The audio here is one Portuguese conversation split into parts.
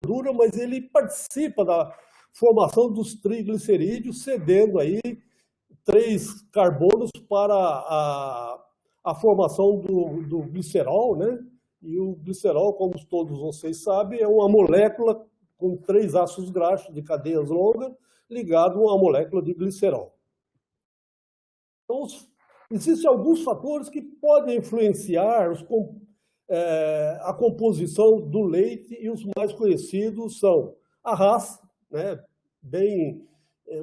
gordura, mas ele participa da formação dos triglicerídeos, cedendo aí 3 carbonos para a formação do glicerol, né? E o glicerol, como todos vocês sabem, é uma molécula com 3 ácidos graxos de cadeias longas ligado a uma molécula de glicerol. Então, existem alguns fatores que podem influenciar a composição do leite, e os mais conhecidos são a raça, né?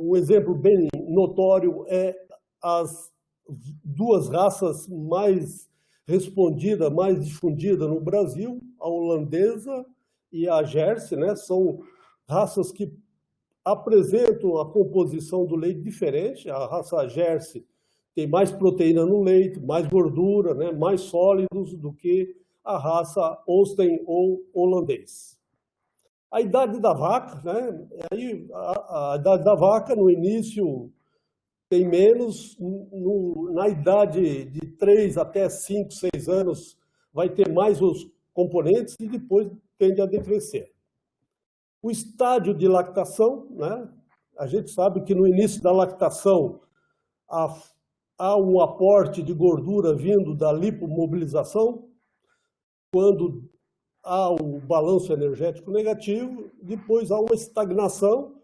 Um exemplo bem notório é as 2 raças mais respondidas, mais difundidas no Brasil, a holandesa e a Jersey, né? São raças que apresentam a composição do leite diferente. A raça Jersey tem mais proteína no leite, mais gordura, né? Mais sólidos do que a raça Holstein ou holandês. A idade da vaca, né? Aí, a idade da vaca, no início, tem menos, na idade de 3 até 5, 6 anos, vai ter mais os componentes e depois tende a decrescer. O estádio de lactação, né? A gente sabe que no início da lactação há um aporte de gordura vindo da lipomobilização, quando há o balanço energético negativo, depois há uma estagnação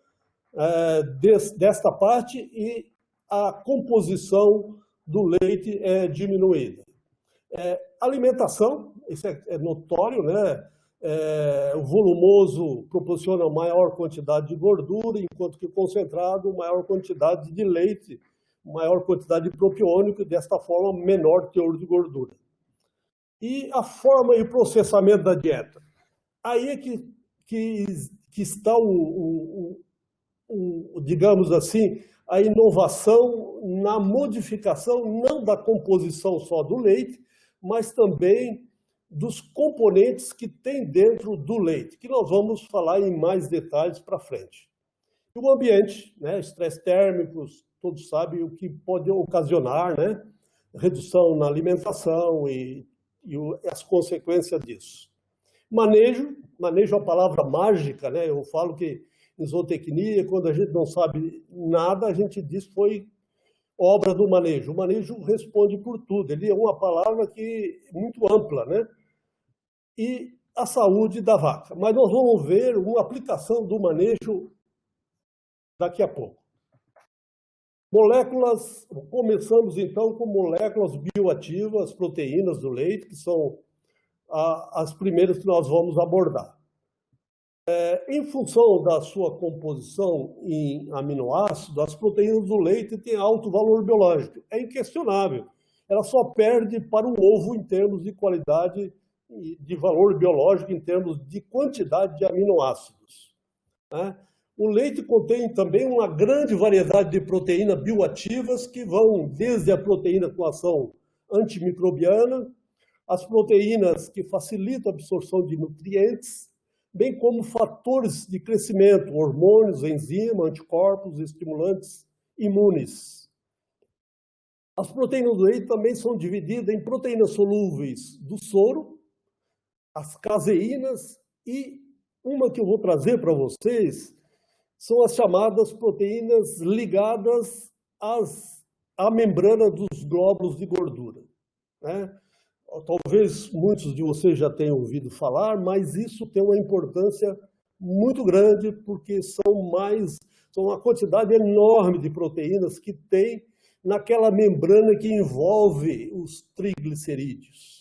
desta parte e a composição do leite é diminuída. Alimentação, isso é notório, né? O volumoso proporciona maior quantidade de gordura, enquanto que o concentrado, maior quantidade de leite, maior quantidade de propiônico, e desta forma, menor teor de gordura. E a forma e o processamento da dieta. Aí é que está, digamos assim, a inovação na modificação, não da composição só do leite, mas também dos componentes que tem dentro do leite, que nós vamos falar em mais detalhes para frente. E o ambiente, né, estresse térmicos, todos sabem o que pode ocasionar, né, redução na alimentação e as consequências disso. Manejo é a palavra mágica, né? Eu falo que em zootecnia, quando a gente não sabe nada, a gente diz que foi obra do manejo. O manejo responde por tudo, ele é uma palavra que é muito ampla, né? E a saúde da vaca. Mas nós vamos ver uma aplicação do manejo daqui a pouco. Moléculas, começamos então com moléculas bioativas, proteínas do leite, que são as primeiras que nós vamos abordar. Em função da sua composição em aminoácidos, as proteínas do leite têm alto valor biológico. É inquestionável. Ela só perde para o ovo em termos de qualidade e de valor biológico, em termos de quantidade de aminoácidos, né? O leite contém também uma grande variedade de proteínas bioativas que vão desde a proteína com ação antimicrobiana, as proteínas que facilitam a absorção de nutrientes, bem como fatores de crescimento, hormônios, enzimas, anticorpos, estimulantes imunes. As proteínas do leite também são divididas em proteínas solúveis do soro, as caseínas e uma que eu vou trazer para vocês são as chamadas proteínas ligadas à membrana dos glóbulos de gordura, né? Talvez muitos de vocês já tenham ouvido falar, mas isso tem uma importância muito grande, porque são uma quantidade enorme de proteínas que tem naquela membrana que envolve os triglicerídeos.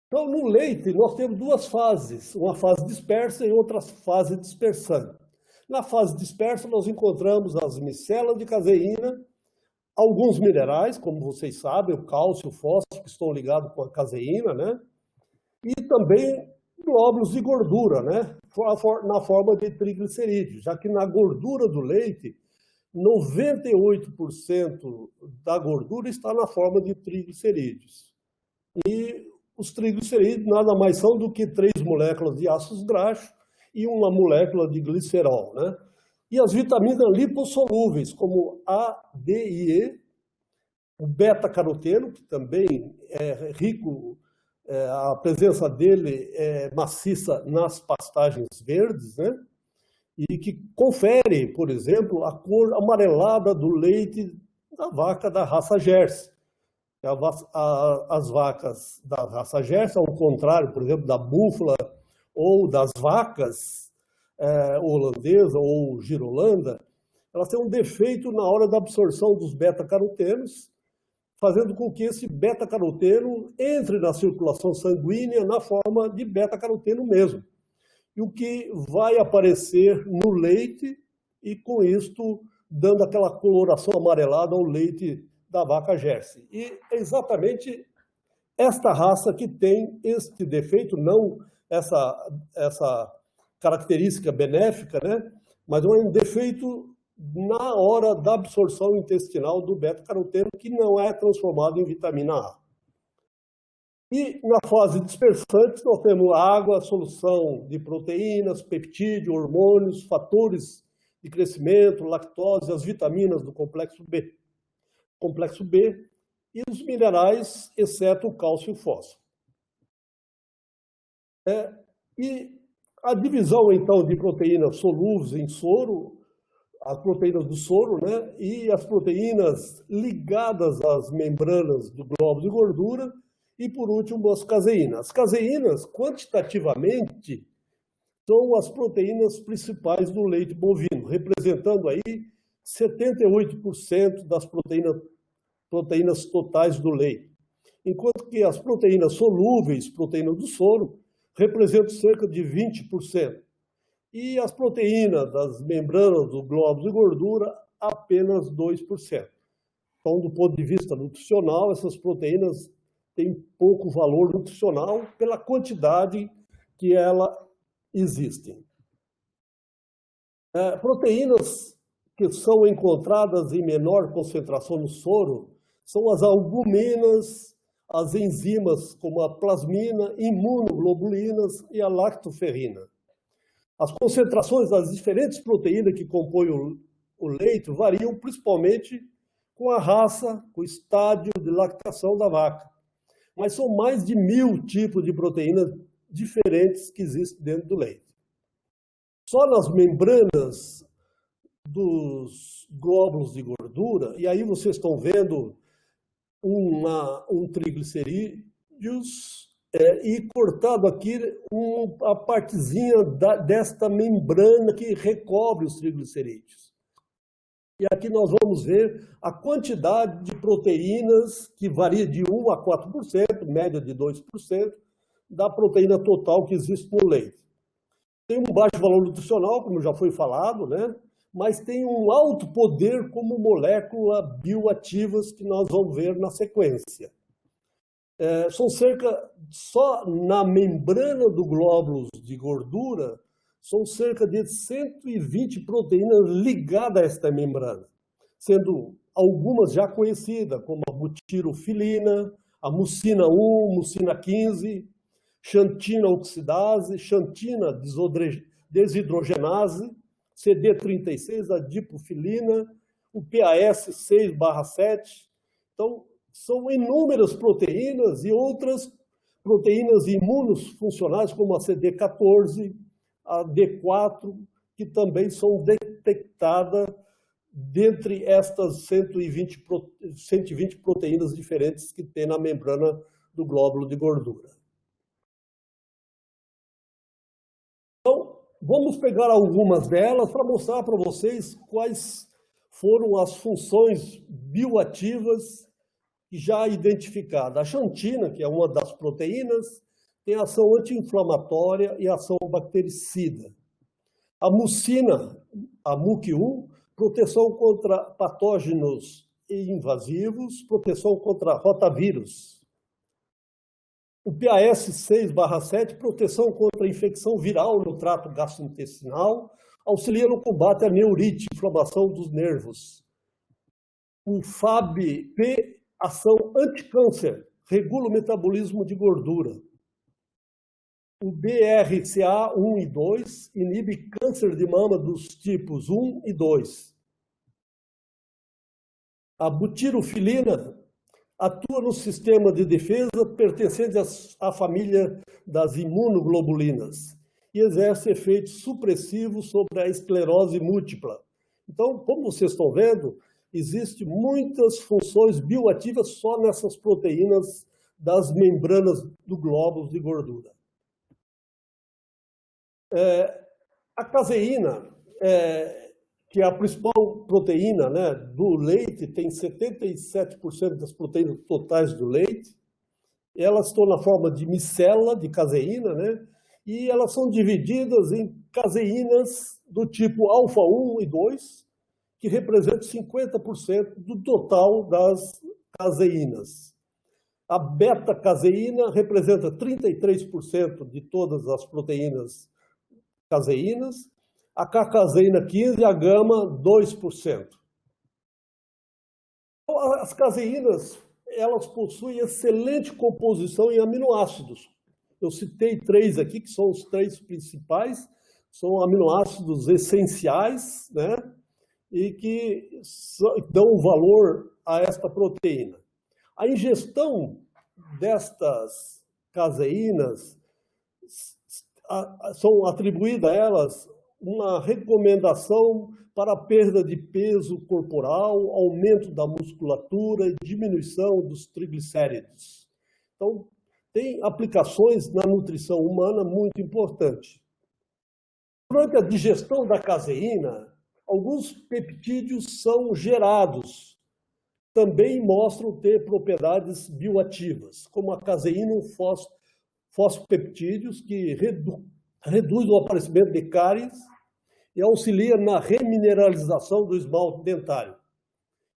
Então, no leite, nós temos 2 fases, uma fase dispersa e outra fase dispersante. Na fase dispersa, nós encontramos as micelas de caseína, alguns minerais, como vocês sabem, o cálcio, o fósforo, que estão ligados com a caseína, né? E também glóbulos de gordura, né? Na forma de triglicerídeos, já que na gordura do leite, 98% da gordura está na forma de triglicerídeos. E os triglicerídeos nada mais são do que 3 moléculas de ácidos graxos e uma molécula de glicerol, né? E as vitaminas lipossolúveis, como A, D e E, o beta-caroteno, que também é rico a presença dele é maciça nas pastagens verdes, né? E que confere, por exemplo, a cor amarelada do leite da vaca da raça Jersey. As vacas da raça Jersey, ao contrário, por exemplo, da búfala ou das vacas holandesa ou girolanda, elas têm um defeito na hora da absorção dos beta-carotenos, fazendo com que esse beta-caroteno entre na circulação sanguínea na forma de beta-caroteno mesmo. E o que vai aparecer no leite e, com isto, dando aquela coloração amarelada ao leite da vaca Jersey. E é exatamente esta raça que tem este defeito, não essa característica benéfica, né? Mas é um defeito na hora da absorção intestinal do beta-caroteno, que não é transformado em vitamina A. E na fase dispersante, nós temos água, solução de proteínas, peptídeo, hormônios, fatores de crescimento, lactose, as vitaminas do complexo B. Complexo B e os minerais, exceto o cálcio e o fósforo. E a divisão, então, de proteínas solúveis em soro, as proteínas do soro, né, e as proteínas ligadas às membranas do glóbulo de gordura, e, por último, as caseínas. As caseínas, quantitativamente, são as proteínas principais do leite bovino, representando aí 78% das proteínas totais do leite. Enquanto que as proteínas solúveis, proteínas do soro, representam cerca de 20%. E as proteínas das membranas do glóbulo de gordura, apenas 2%. Então, do ponto de vista nutricional, essas proteínas têm pouco valor nutricional pela quantidade que elas existem. Proteínas que são encontradas em menor concentração no soro são as albuminas, as enzimas como a plasmina, imunoglobulinas e a lactoferrina. As concentrações das diferentes proteínas que compõem o leite variam principalmente com a raça, com o estádio de lactação da vaca. Mas são mais de 1000 tipos de proteínas diferentes que existem dentro do leite. Só nas membranas dos glóbulos de gordura, e aí vocês estão vendo um triglicerídeos e cortado aqui a partezinha desta membrana que recobre os triglicerídeos. E aqui nós vamos ver a quantidade de proteínas, que varia de 1 a 4%, média de 2%, da proteína total que existe no leite. Tem um baixo valor nutricional, como já foi falado, né? Mas tem um alto poder como molécula bioativas que nós vamos ver na sequência. São só na membrana do glóbulo de gordura, são cerca de 120 proteínas ligadas a esta membrana, sendo algumas já conhecidas, como a butirofilina, a mucina 1, mucina 15, xantina oxidase, xantina desidrogenase, CD36, a dipofilina, o PAS6/7. Então, são inúmeras proteínas e outras proteínas imunofuncionais, como a CD14, a D4, que também são detectadas dentre estas 120 proteínas diferentes que tem na membrana do glóbulo de gordura. Então, vamos pegar algumas delas para mostrar para vocês quais foram as funções bioativas já identificadas. A xantina, que é uma das proteínas, tem ação anti-inflamatória e ação bactericida. A mucina, a MUC1, proteção contra patógenos invasivos, proteção contra rotavírus. O PAS6/7, proteção contra infecção viral no trato gastrointestinal, auxilia no combate à neurite, inflamação dos nervos. O FAB-P, ação anticâncer, regula o metabolismo de gordura. O BRCA1 e 2 inibe câncer de mama dos tipos 1 e 2. A butirofilina atua no sistema de defesa pertencente à família das imunoglobulinas e exerce efeitos supressivos sobre a esclerose múltipla. Então, como vocês estão vendo, existem muitas funções bioativas só nessas proteínas das membranas do glóbulo de gordura. A caseína, que é a principal proteína, né, do leite, tem 77% das proteínas totais do leite. Elas estão na forma de micela de caseína, né, e elas são divididas em caseínas do tipo alfa-1 e 2, que representam 50% do total das caseínas. A beta-caseína representa 33% de todas as proteínas caseínas, a K-caseína 15 e a gama 2%. As caseínas, elas possuem excelente composição em aminoácidos. Eu citei 3 aqui, que são os 3 principais, são aminoácidos essenciais, né? E que dão valor a esta proteína. A ingestão destas caseínas são atribuídas a elas uma recomendação para a perda de peso corporal, aumento da musculatura e diminuição dos triglicéridos. Então, tem aplicações na nutrição humana muito importantes. Durante a digestão da caseína, alguns peptídeos são gerados. Também mostram ter propriedades bioativas, como a caseína fosfopeptídeos, que reduz o aparecimento de cáries e auxilia na remineralização do esmalte dentário.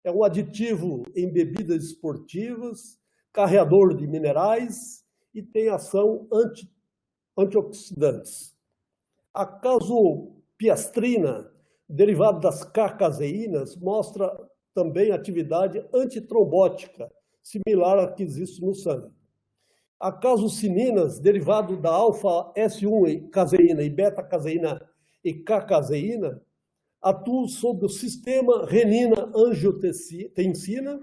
É um aditivo em bebidas esportivas, carreador de minerais e tem ação antioxidantes. A casopiastrina, derivada das K-caseínas, mostra também atividade antitrombótica, similar à que existe no sangue. A casocininas, derivado da alfa-S1 caseína e beta-caseína e K-caseína, atuam sobre o sistema renina-angiotensina,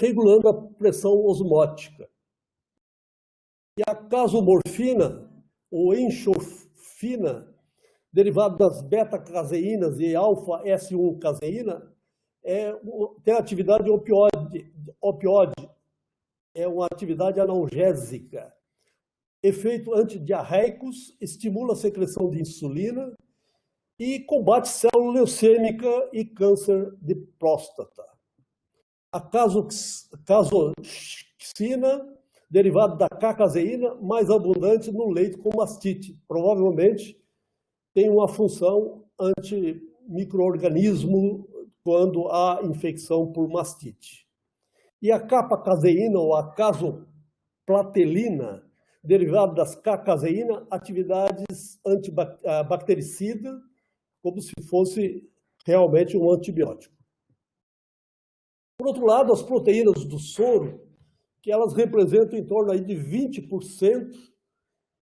regulando a pressão osmótica. E a casomorfina, ou enxofina, derivado das beta-caseínas e alfa-S1 caseína, tem atividade opioide, é uma atividade analgésica. Efeito antidiarreicos, estimula a secreção de insulina e combate célula leucêmica e câncer de próstata. A casoxina, derivado da K-caseína, mais abundante no leite com mastite. Provavelmente tem uma função antimicroorganismo quando há infecção por mastite. E a capa-caseína ou a casoplatelina, derivado das K-caseína, atividades antibactericida, como se fosse realmente um antibiótico. Por outro lado, as proteínas do soro, que elas representam em torno aí de 20%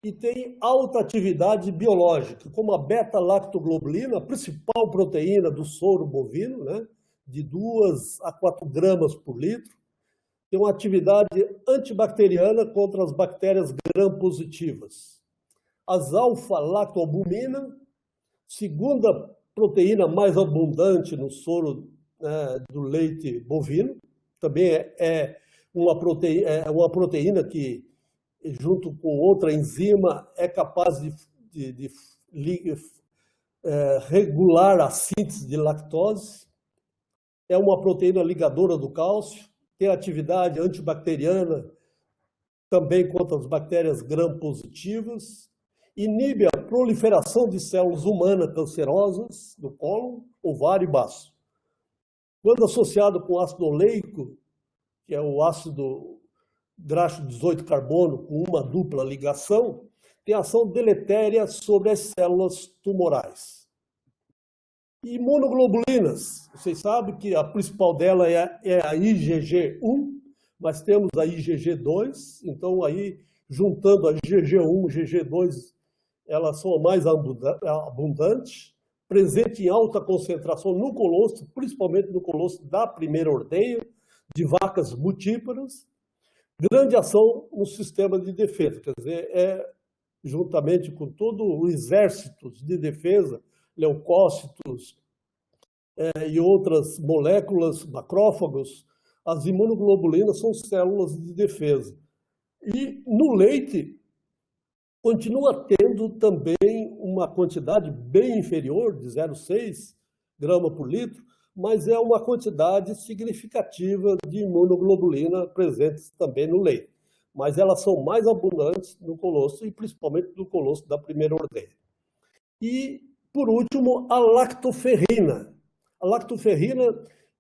e têm alta atividade biológica, como a beta-lactoglobulina, a principal proteína do soro bovino, né, de 2 a 4 gramas por litro, tem uma atividade antibacteriana contra as bactérias gram-positivas. As alfa-lactoalbumina, segunda proteína mais abundante no soro do leite bovino, também é uma proteína que, junto com outra enzima, é capaz de regular a síntese de lactose. É uma proteína ligadora do cálcio, tem atividade antibacteriana também contra as bactérias gram-positivas, inibe a proliferação de células humanas cancerosas do cólon, ovário e baço. Quando associado com ácido oleico, que é o ácido graxo 18 carbono com uma dupla ligação, tem ação deletéria sobre as células tumorais. Imunoglobulinas, vocês sabem que a principal dela é a IgG1, mas temos a IgG2, então aí juntando a IgG1 e IgG2, elas são mais abundantes, presente em alta concentração no colostro, principalmente no colostro da primeira ordenha, de vacas multíparas, grande ação no sistema de defesa, quer dizer, juntamente com todo o exército de defesa, leucócitos e outras moléculas, macrófagos, as imunoglobulinas são células de defesa. E no leite, continua tendo também uma quantidade bem inferior, de 0,6 grama por litro, mas é uma quantidade significativa de imunoglobulina presentes também no leite. Mas elas são mais abundantes no colostro, e principalmente no colostro da primeira ordenha. E, por último, a lactoferrina. A lactoferrina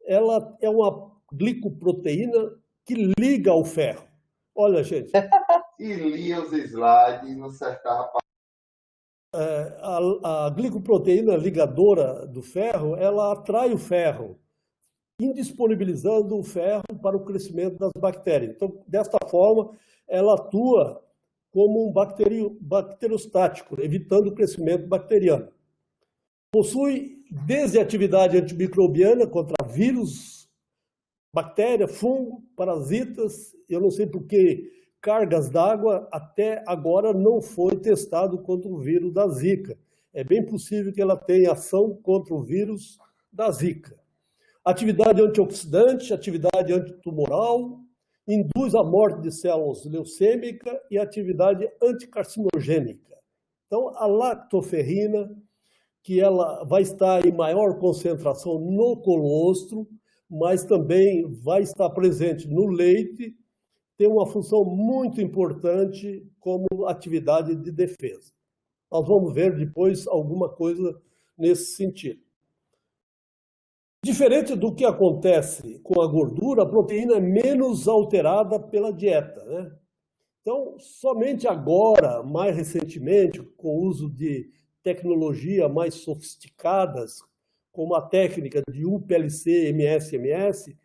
ela é uma glicoproteína que liga ao ferro. Olha, gente... E lia os slides e não acertava. A glicoproteína ligadora do ferro, ela atrai o ferro, indisponibilizando o ferro para o crescimento das bactérias. Então, desta forma, ela atua como um bacteriostático, evitando o crescimento bacteriano. Possui desde atividade antimicrobiana contra vírus, bactéria, fungo, parasitas. Eu não sei por que cargas d'água até agora não foi testado contra o vírus da Zika. É bem possível que ela tenha ação contra o vírus da Zika. Atividade antioxidante, atividade antitumoral, induz a morte de células leucêmicas e atividade anticarcinogênica. Então, a lactoferrina, que ela vai estar em maior concentração no colostro, mas também vai estar presente no leite, tem uma função muito importante como atividade de defesa. Nós vamos ver depois alguma coisa nesse sentido. Diferente do que acontece com a gordura, a proteína é menos alterada pela dieta, né? Então, somente agora, mais recentemente, com o uso de tecnologia mais sofisticadas, como a técnica de UPLC, MS-MS,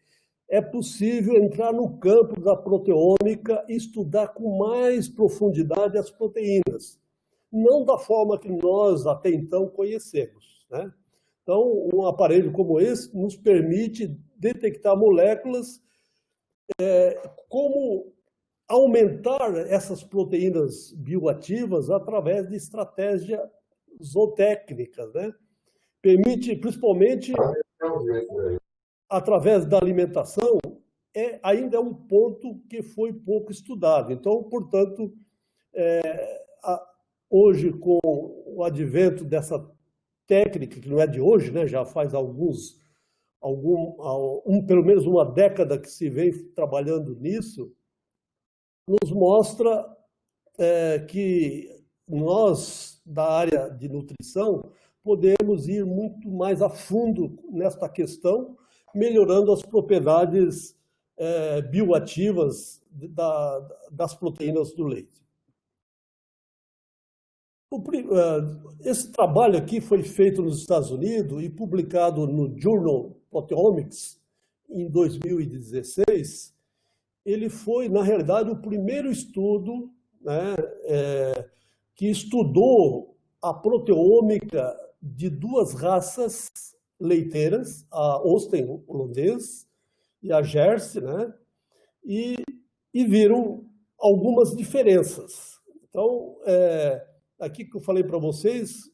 é possível entrar no campo da proteômica e estudar com mais profundidade as proteínas, não da forma que nós até então conhecemos, né? Então, um aparelho como esse nos permite detectar moléculas, como aumentar essas proteínas bioativas através de estratégias zootécnicas, né? Permite, principalmente, através da alimentação, ainda é um ponto que foi pouco estudado. Então, portanto, hoje, com o advento dessa técnica, que não é de hoje, né, já faz pelo menos uma década que se vem trabalhando nisso, nos mostra que nós, da área de nutrição, podemos ir muito mais a fundo nesta questão, melhorando as propriedades bioativas das proteínas do leite. Esse trabalho aqui foi feito nos Estados Unidos e publicado no Journal Proteomics em 2016. Ele foi, na realidade, o primeiro estudo, né, que estudou a proteômica de duas raças leiteiras, a Holstein holandês e a Jersey, né, e viram algumas diferenças. Então, aqui que eu falei para vocês,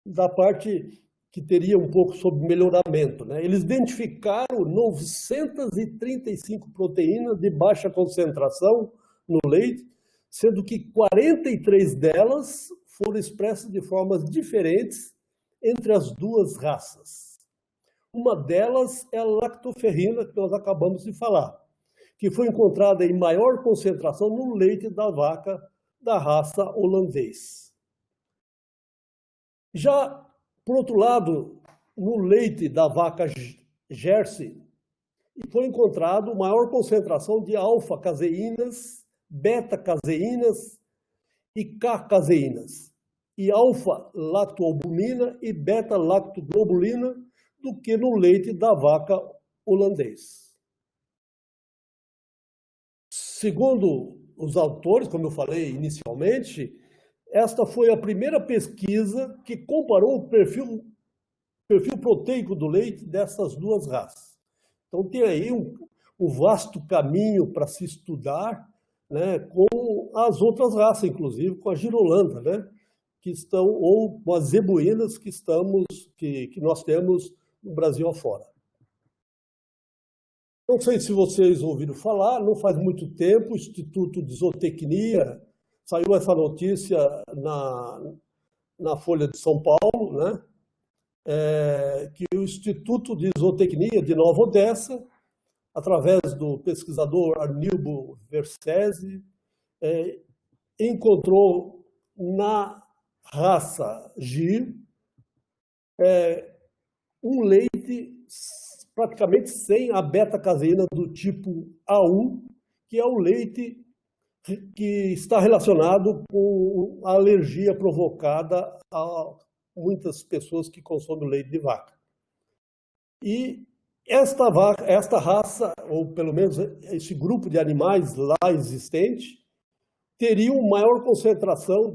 da parte que teria um pouco sobre melhoramento, né? Eles identificaram 935 proteínas de baixa concentração no leite, sendo que 43 delas foram expressas de formas diferentes entre as duas raças. Uma delas é a lactoferrina, que nós acabamos de falar, que foi encontrada em maior concentração no leite da vaca da raça holandês. Já, por outro lado, no leite da vaca Jersey, foi encontrado maior concentração de alfa-caseínas, beta-caseínas e K-caseínas, e alfa-lactoalbumina e beta-lactoglobulina do que no leite da vaca holandês. Segundo os autores, como eu falei inicialmente, esta foi a primeira pesquisa que comparou o perfil proteico do leite dessas duas raças. Então tem aí um vasto caminho para se estudar, né, com as outras raças, inclusive com a girolanda, né, que estão, ou com as zebuínas que nós temos no Brasil afora. Não sei se vocês ouviram falar, não faz muito tempo, o Instituto de Zootecnia, saiu essa notícia na Folha de São Paulo, né? Que o Instituto de Zootecnia de Nova Odessa, através do pesquisador Arnildo Versese, encontrou na raça Gir um leite praticamente sem a beta-caseína do tipo A1, que é o leite que está relacionado com a alergia provocada a muitas pessoas que consomem leite de vaca. E esta raça, ou pelo menos esse grupo de animais lá existente, teria uma maior concentração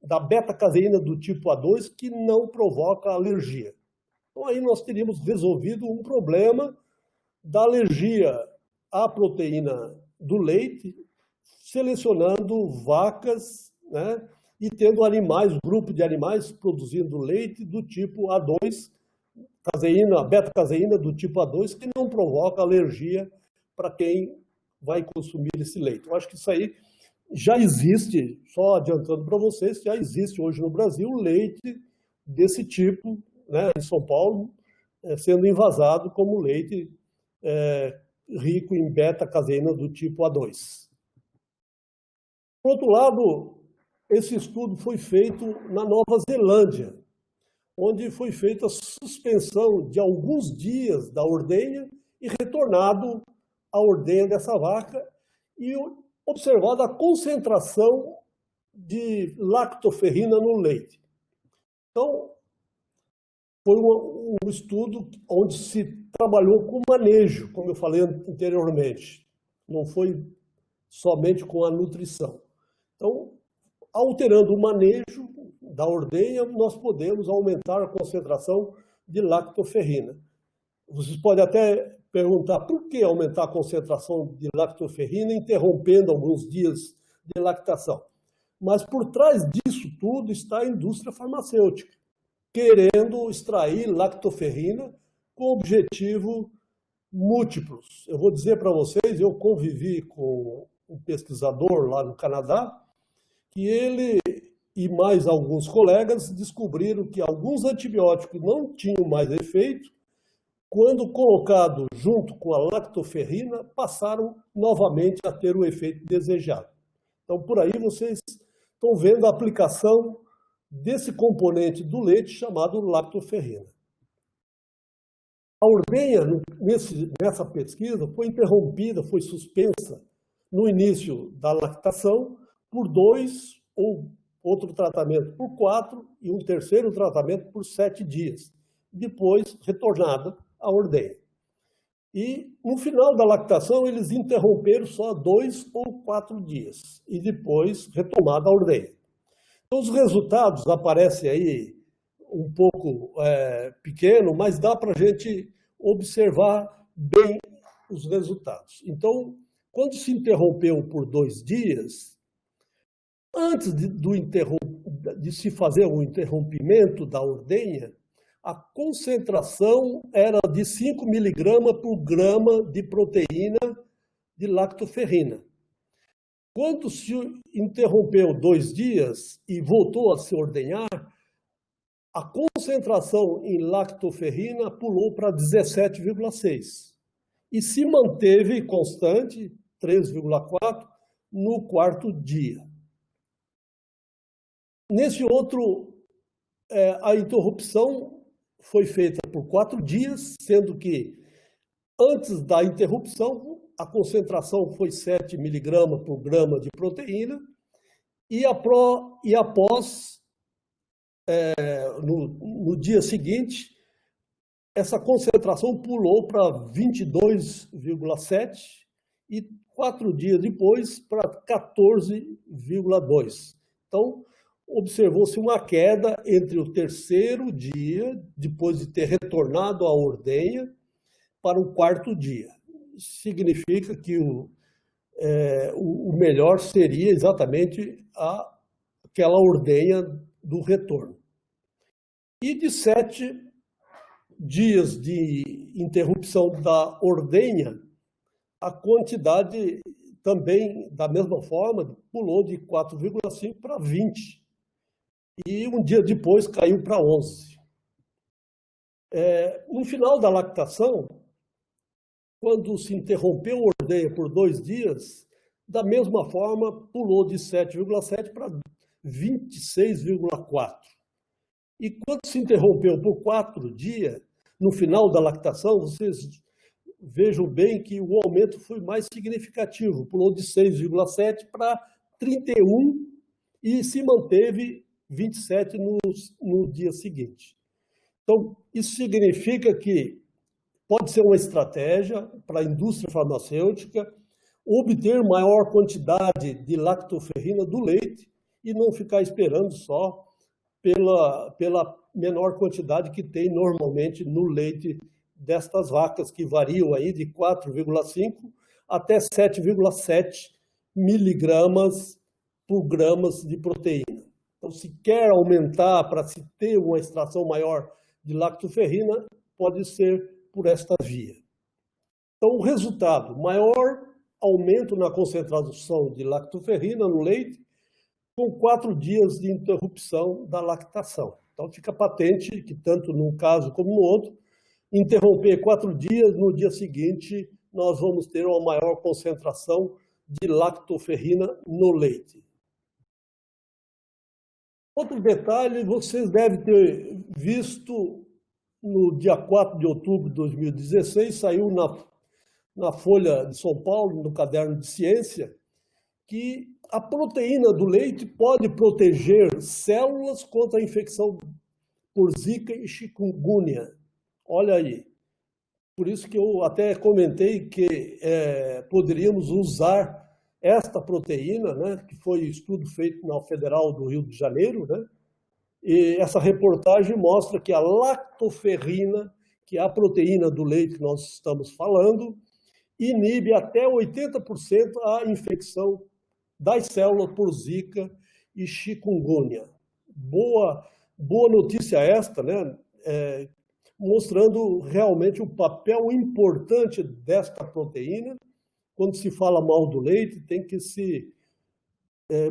da beta-caseína do tipo A2, que não provoca alergia. Então aí nós teríamos resolvido um problema da alergia à proteína do leite, selecionando vacas, né, e tendo animais, grupo de animais produzindo leite do tipo A2, beta-caseína do tipo A2, que não provoca alergia para quem vai consumir esse leite. Eu acho que isso aí já existe, só adiantando para vocês, já existe hoje no Brasil leite desse tipo, né, em São Paulo, sendo envasado como leite rico em beta-caseína do tipo A2. Por outro lado, esse estudo foi feito na Nova Zelândia, onde foi feita a suspensão de alguns dias da ordenha e retornado a ordenha dessa vaca e observada a concentração de lactoferrina no leite. Então, foi um estudo onde se trabalhou com manejo, como eu falei anteriormente. Não foi somente com a nutrição. Então, alterando o manejo da ordenha, nós podemos aumentar a concentração de lactoferrina. Vocês podem até perguntar por que aumentar a concentração de lactoferrina interrompendo alguns dias de lactação. Mas por trás disso tudo está a indústria farmacêutica, querendo extrair lactoferrina com objetivo múltiplos. Eu vou dizer para vocês, eu convivi com um pesquisador lá no Canadá, que ele e mais alguns colegas descobriram que alguns antibióticos não tinham mais efeito, quando colocado junto com a lactoferrina, passaram novamente a ter o efeito desejado. Então, por aí vocês estão vendo a aplicação desse componente do leite chamado lactoferrina. A ordenha, nessa pesquisa, foi interrompida, foi suspensa no início da lactação por 2, ou outro tratamento por 4 e um terceiro tratamento por 7 dias. Depois, retornada à ordenha. E no final da lactação, eles interromperam só 2 ou 4 dias. E depois, retomada a ordenha. Então, os resultados aparecem aí um pouco pequeno, mas dá para a gente observar bem os resultados. Então, quando se interrompeu por 2 dias, antes de se fazer o interrompimento da ordenha, a concentração era de 5 miligramas por grama de proteína de lactoferrina. Quando se interrompeu 2 dias e voltou a se ordenhar, a concentração em lactoferrina pulou para 17,6 e se manteve constante, 3,4, no 4º dia. Nesse outro, a interrupção foi feita por 4 dias, sendo que antes da interrupção a concentração foi 7 miligramas por grama de proteína e após, no dia seguinte, essa concentração pulou para 22,7 e 4 dias depois para 14,2. Então, observou-se uma queda entre o 3º dia, depois de ter retornado à ordenha, para o 4º dia. significa que o melhor seria exatamente aquela ordenha do retorno. E de 7 dias de interrupção da ordenha, a quantidade também, da mesma forma, pulou de 4,5 para 20. E um dia depois caiu para 11. No final da lactação, quando se interrompeu a ordenha por 2 dias, da mesma forma, pulou de 7,7 para 26,4. E quando se interrompeu por 4 dias, no final da lactação, vocês vejam bem que o aumento foi mais significativo, pulou de 6,7 para 31 e se manteve 27 no dia seguinte. Então, isso significa que pode ser uma estratégia para a indústria farmacêutica obter maior quantidade de lactoferrina do leite e não ficar esperando só pela menor quantidade que tem normalmente no leite destas vacas, que variam aí de 4,5 até 7,7 miligramas por gramas de proteína. Então, se quer aumentar para se ter uma extração maior de lactoferrina, pode ser por esta via. Então, o resultado, maior aumento na concentração de lactoferrina no leite, com 4 dias de interrupção da lactação. Então, fica patente que, tanto num caso como no outro, interromper 4 dias, no dia seguinte, nós vamos ter uma maior concentração de lactoferrina no leite. Outro detalhe, vocês devem ter visto no dia 4 de outubro de 2016, saiu na Folha de São Paulo, no Caderno de Ciência, que a proteína do leite pode proteger células contra a infecção por Zika e chikungunya. Olha aí. Por isso que eu até comentei que poderíamos usar esta proteína, né, que foi estudo feito na Federal do Rio de Janeiro, né, e essa reportagem mostra que a lactoferrina, que é a proteína do leite que nós estamos falando, inibe até 80% a infecção das células por Zika e chikungunya. Boa notícia esta, né? Mostrando realmente o papel importante desta proteína. Quando se fala mal do leite, tem que se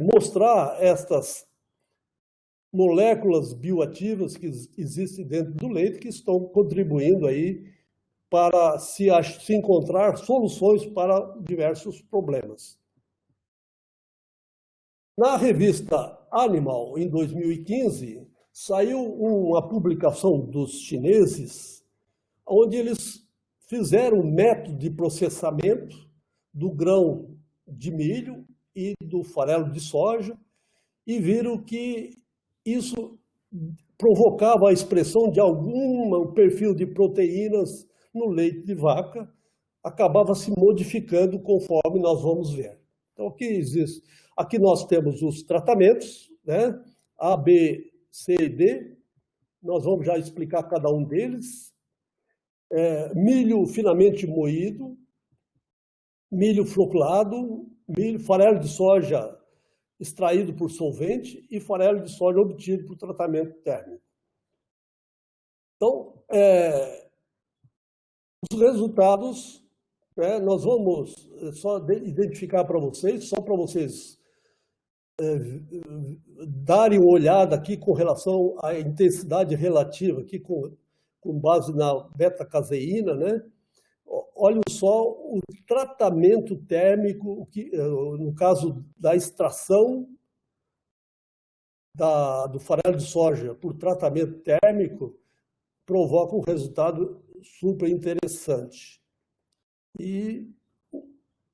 mostrar estas moléculas bioativas que existem dentro do leite, que estão contribuindo aí para se encontrar soluções para diversos problemas. Na revista Animal, em 2015, saiu uma publicação dos chineses, onde eles fizeram um método de processamento do grão de milho e do farelo de soja e viram que isso provocava a expressão de algum perfil de proteínas no leite de vaca, acabava se modificando conforme nós vamos ver. Então, o que existe? Aqui nós temos os tratamentos, né? A, B, C e D. Nós vamos já explicar cada um deles. Milho finamente moído, milho floculado, farelo de soja extraído por solvente e farelo de soja obtido por tratamento térmico. Então, os resultados, nós vamos só identificar para vocês, só para vocês darem uma olhada aqui com relação à intensidade relativa, aqui com base na beta-caseína, né? Olhem só o tratamento térmico, no caso da extração do farelo de soja por tratamento térmico, provoca um resultado super interessante. E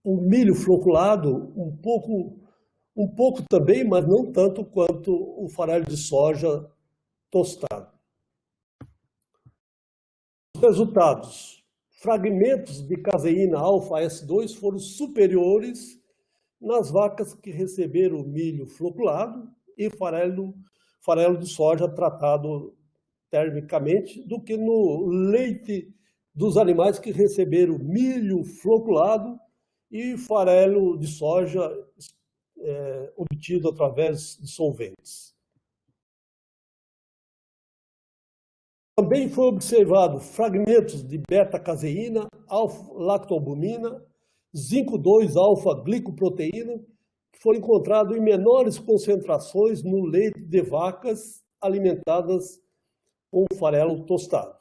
o milho floculado, um pouco também, mas não tanto quanto o farelo de soja tostado. Os resultados. Fragmentos de caseína alfa-S2 foram superiores nas vacas que receberam milho floculado e farelo de soja tratado termicamente do que no leite dos animais que receberam milho floculado e farelo de soja obtido através de solventes. Também foi observado fragmentos de beta-caseína, alfa-lactalbumina, zinco 2-alfa-glicoproteína, que foram encontrados em menores concentrações no leite de vacas alimentadas com farelo tostado.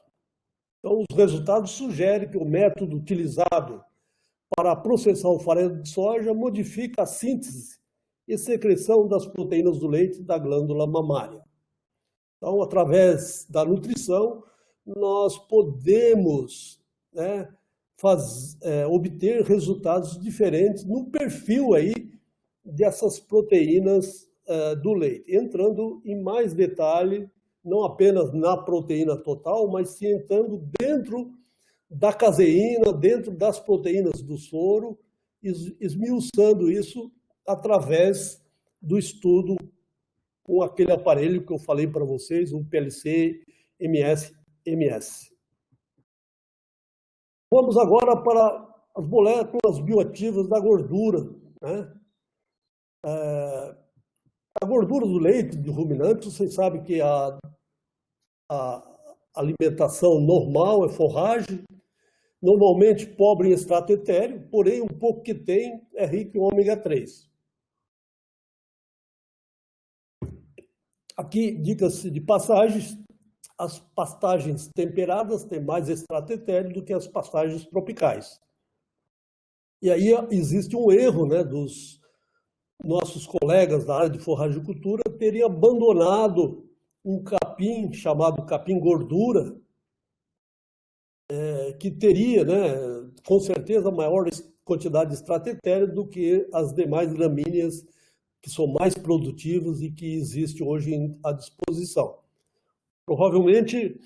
Então, os resultados sugerem que o método utilizado para processar o farelo de soja modifica a síntese e secreção das proteínas do leite da glândula mamária. Então, através da nutrição, nós podemos, né, obter resultados diferentes no perfil aí dessas proteínas do leite, entrando em mais detalhe, não apenas na proteína total, mas sim entrando dentro da caseína, dentro das proteínas do soro, esmiuçando isso através do estudo com aquele aparelho que eu falei para vocês, o PLC-MS. Vamos agora para as moléculas bioativas da gordura, né? A gordura do leite de ruminantes, vocês sabem que a alimentação normal é forragem, normalmente pobre em extrato etéreo, porém um pouco que tem é rico em ômega 3. Aqui, dicas de passagens, as pastagens temperadas têm mais extrato etéreo do que as pastagens tropicais. E aí existe um erro, né, dos nossos colegas da área de forragicultura terem abandonado um capim chamado capim gordura, que teria, né, com certeza, maior quantidade de extrato etéreo do que as demais gramíneas que são mais produtivas e que existe hoje à disposição. Provavelmente,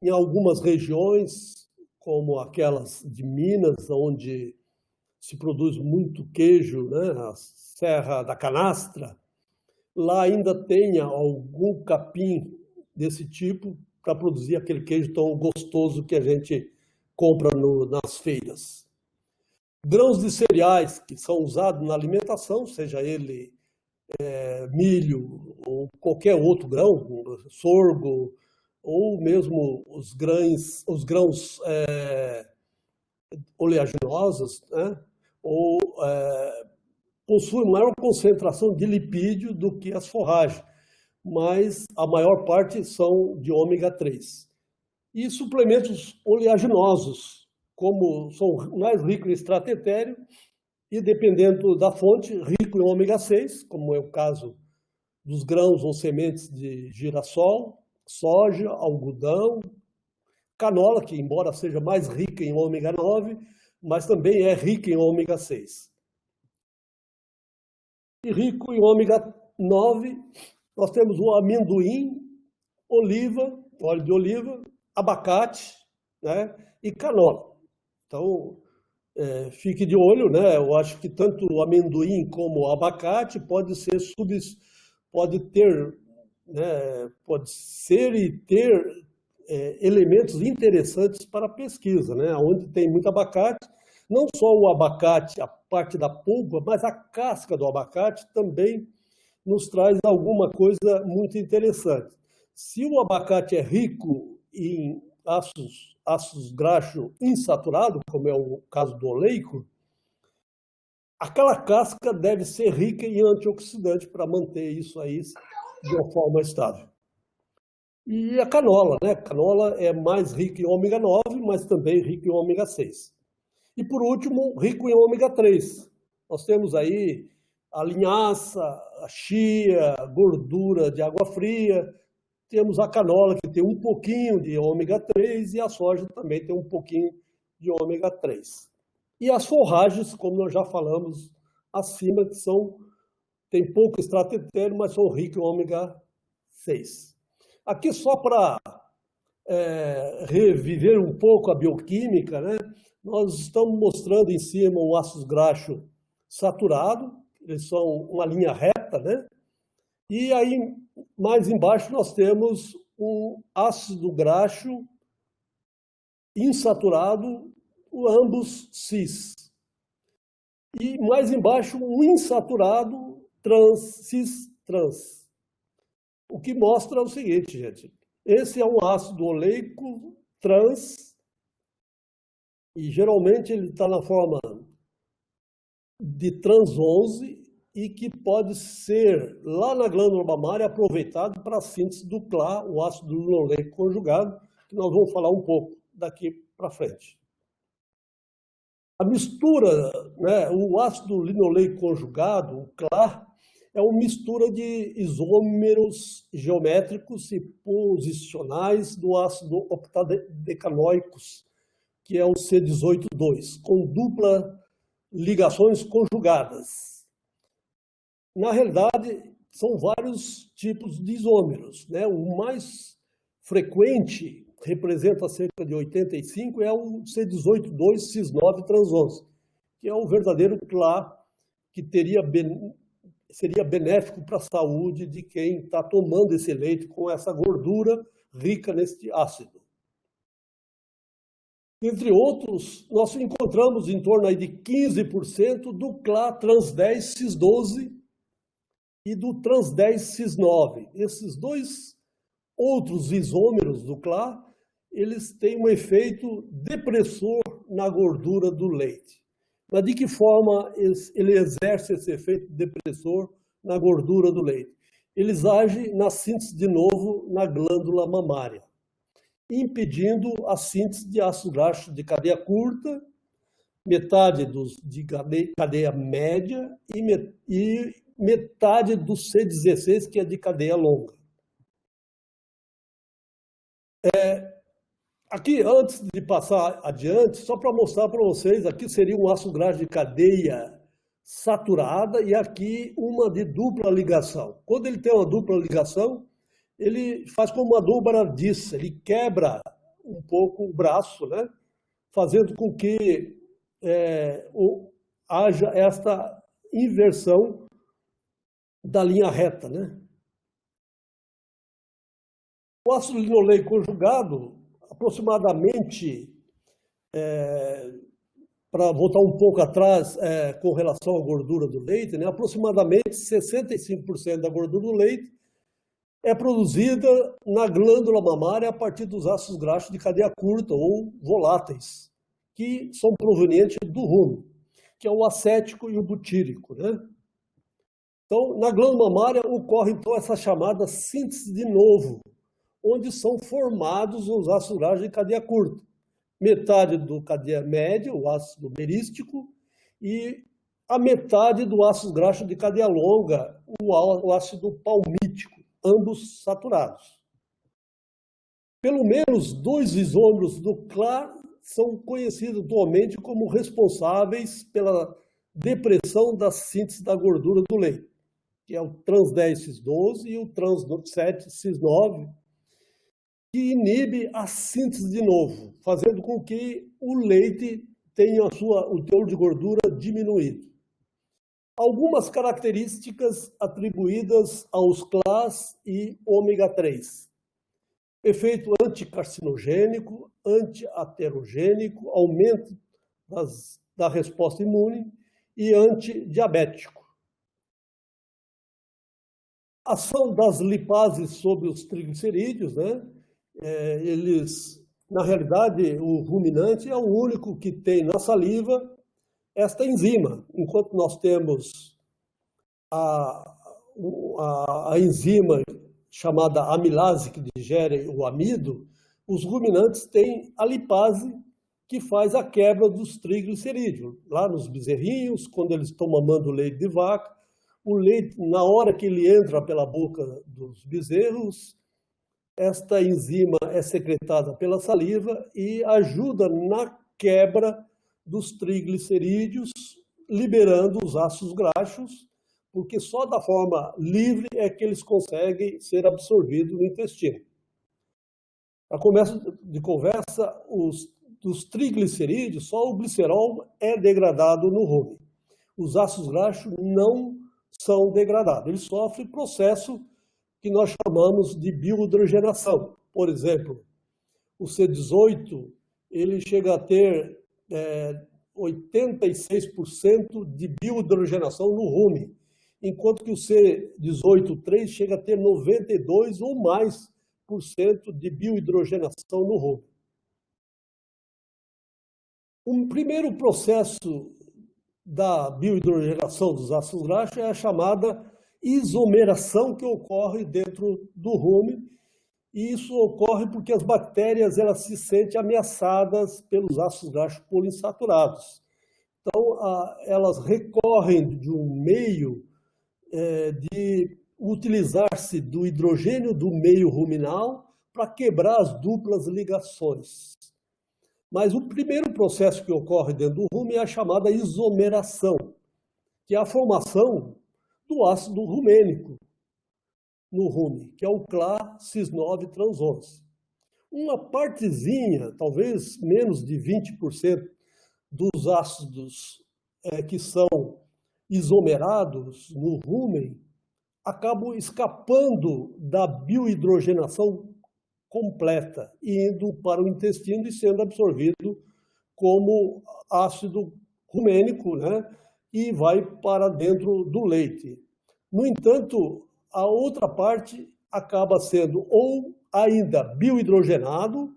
em algumas regiões, como aquelas de Minas, onde se produz muito queijo, né, a Serra da Canastra, lá ainda tenha algum capim desse tipo para produzir aquele queijo tão gostoso que a gente compra nas feiras. Grãos de cereais que são usados na alimentação, seja ele milho ou qualquer outro grão, sorgo, ou mesmo os grãos oleaginosos, né? Ou possuem maior concentração de lipídio do que as forragens, mas a maior parte são de ômega 3. E suplementos oleaginosos, como são mais ricos em extrato etéreo, e dependendo da fonte, rico em ômega 6, como é o caso dos grãos ou sementes de girassol, soja, algodão, canola, que embora seja mais rica em ômega 9, mas também é rica em ômega 6. E rico em ômega 9, nós temos o amendoim, oliva, óleo de oliva, abacate, né, e canola. Então, fique de olho, né? Eu acho que tanto o amendoim como o abacate pode ser e ter elementos interessantes para a pesquisa, né? Onde tem muito abacate, não só o abacate, a parte da polpa, mas a casca do abacate também nos traz alguma coisa muito interessante. Se o abacate é rico em ácidos graxos insaturados, como é o caso do oleico, aquela casca deve ser rica em antioxidante para manter isso aí de uma forma estável. E a canola, né? A canola é mais rica em ômega 9, mas também rica em ômega 6. E por último, rico em ômega 3. Nós temos aí a linhaça, a chia, gordura de água fria. Temos a canola, que tem um pouquinho de ômega 3, e a soja também tem um pouquinho de ômega 3. E as forragens, como nós já falamos acima, que tem pouco extrato etéreo, mas são ricas em ômega 6. Aqui só para reviver um pouco a bioquímica, né? Nós estamos mostrando em cima um ácido graxo saturado, eles são uma linha reta, né? E aí, mais embaixo, nós temos um ácido graxo insaturado, ambos cis. E mais embaixo, um insaturado cis-trans. O que mostra o seguinte, gente. Esse é um ácido oleico trans e geralmente ele está na forma de trans 11 e que pode ser, lá na glândula mamária, aproveitado para a síntese do CLA, o ácido linoleico conjugado, que nós vamos falar um pouco daqui para frente. A mistura, né, o ácido linoleico conjugado, o CLA, é uma mistura de isômeros geométricos e posicionais do ácido octadecanoicos, que é o C18,2, com dupla ligações conjugadas. Na realidade, são vários tipos de isômeros, né? O mais frequente, representa cerca de 85, é o C18,2 cis9 trans 11, que é o verdadeiro CLA que seria benéfico para a saúde de quem está tomando esse leite com essa gordura rica neste ácido. Entre outros, nós encontramos em torno aí de 15% do CLA trans 10 cis12 e do trans 10 cis9. Esses dois outros isômeros do CLA, eles têm um efeito depressor na gordura do leite. Mas de que forma ele exerce esse efeito depressor na gordura do leite? Eles agem na síntese de novo na glândula mamária, impedindo a síntese de ácidos graxos de cadeia curta, metade de cadeia média e metade do C16, que é de cadeia longa. Aqui, antes de passar adiante, só para mostrar para vocês, aqui seria um ácido graxo de cadeia saturada e aqui uma de dupla ligação. Quando ele tem uma dupla ligação, ele faz como uma dobradiça, ele quebra um pouco o braço, né? Fazendo com que haja esta inversão da linha reta, né? O ácido linoleico conjugado, aproximadamente, para voltar um pouco atrás com relação à gordura do leite, né? Aproximadamente 65% da gordura do leite é produzida na glândula mamária a partir dos ácidos graxos de cadeia curta ou voláteis, que são provenientes do rumen, que é o acético e o butírico, né? Então, na glândula mamária ocorre então essa chamada síntese de novo, onde são formados os ácidos graxos de cadeia curta. Metade do cadeia média, o ácido merístico, e a metade do ácido graxo de cadeia longa, o ácido palmítico, ambos saturados. Pelo menos 2 isômeros do CLA são conhecidos atualmente como responsáveis pela depressão da síntese da gordura do leite, que é o trans 10 cis12 e o trans 7 cis9, que inibe a síntese de novo, fazendo com que o leite tenha o teor de gordura diminuído. Algumas características atribuídas aos CLAs e ômega 3. Efeito anticarcinogênico, antiaterogênico, aumento da resposta imune e antidiabético. Ação das lipases sobre os triglicerídeos, né? Na realidade, o ruminante é o único que tem na saliva esta enzima. Enquanto nós temos a enzima chamada amilase, que digere o amido, os ruminantes têm a lipase, que faz a quebra dos triglicerídeos. Lá nos bezerrinhos, quando eles estão mamando leite de vaca, o leite, na hora que ele entra pela boca dos bezerros, esta enzima é secretada pela saliva e ajuda na quebra dos triglicerídeos, liberando os ácidos graxos, porque só da forma livre é que eles conseguem ser absorvidos no intestino. A começo de conversa, dos triglicerídeos, só o glicerol é degradado no rumen. Os ácidos graxos não são degradados, eles sofrem processo que nós chamamos de biohidrogenação. Por exemplo, o C18 ele chega a ter 86% de biohidrogenação no rumen, enquanto que o C18.3 chega a ter 92% ou mais por cento de biohidrogenação no rumen. O primeiro processo da biohidrogenação dos ácidos graxos é a chamada isomeração que ocorre dentro do rumen, e isso ocorre porque as bactérias elas se sentem ameaçadas pelos ácidos graxos poliinsaturados. Então, elas recorrem de um meio de utilizar-se do hidrogênio do meio ruminal para quebrar as duplas ligações. Mas o primeiro processo que ocorre dentro do rumen é a chamada isomeração, que é a formação do ácido rumênico no rumen, que é o ClA-Cis9-trans-11. Uma partezinha, talvez menos de 20% dos ácidos que são isomerados no rumen acabam escapando da biohidrogenação completa e indo para o intestino e sendo absorvido como ácido rumênico, né? E vai para dentro do leite. No entanto, a outra parte acaba sendo ou ainda biohidrogenado,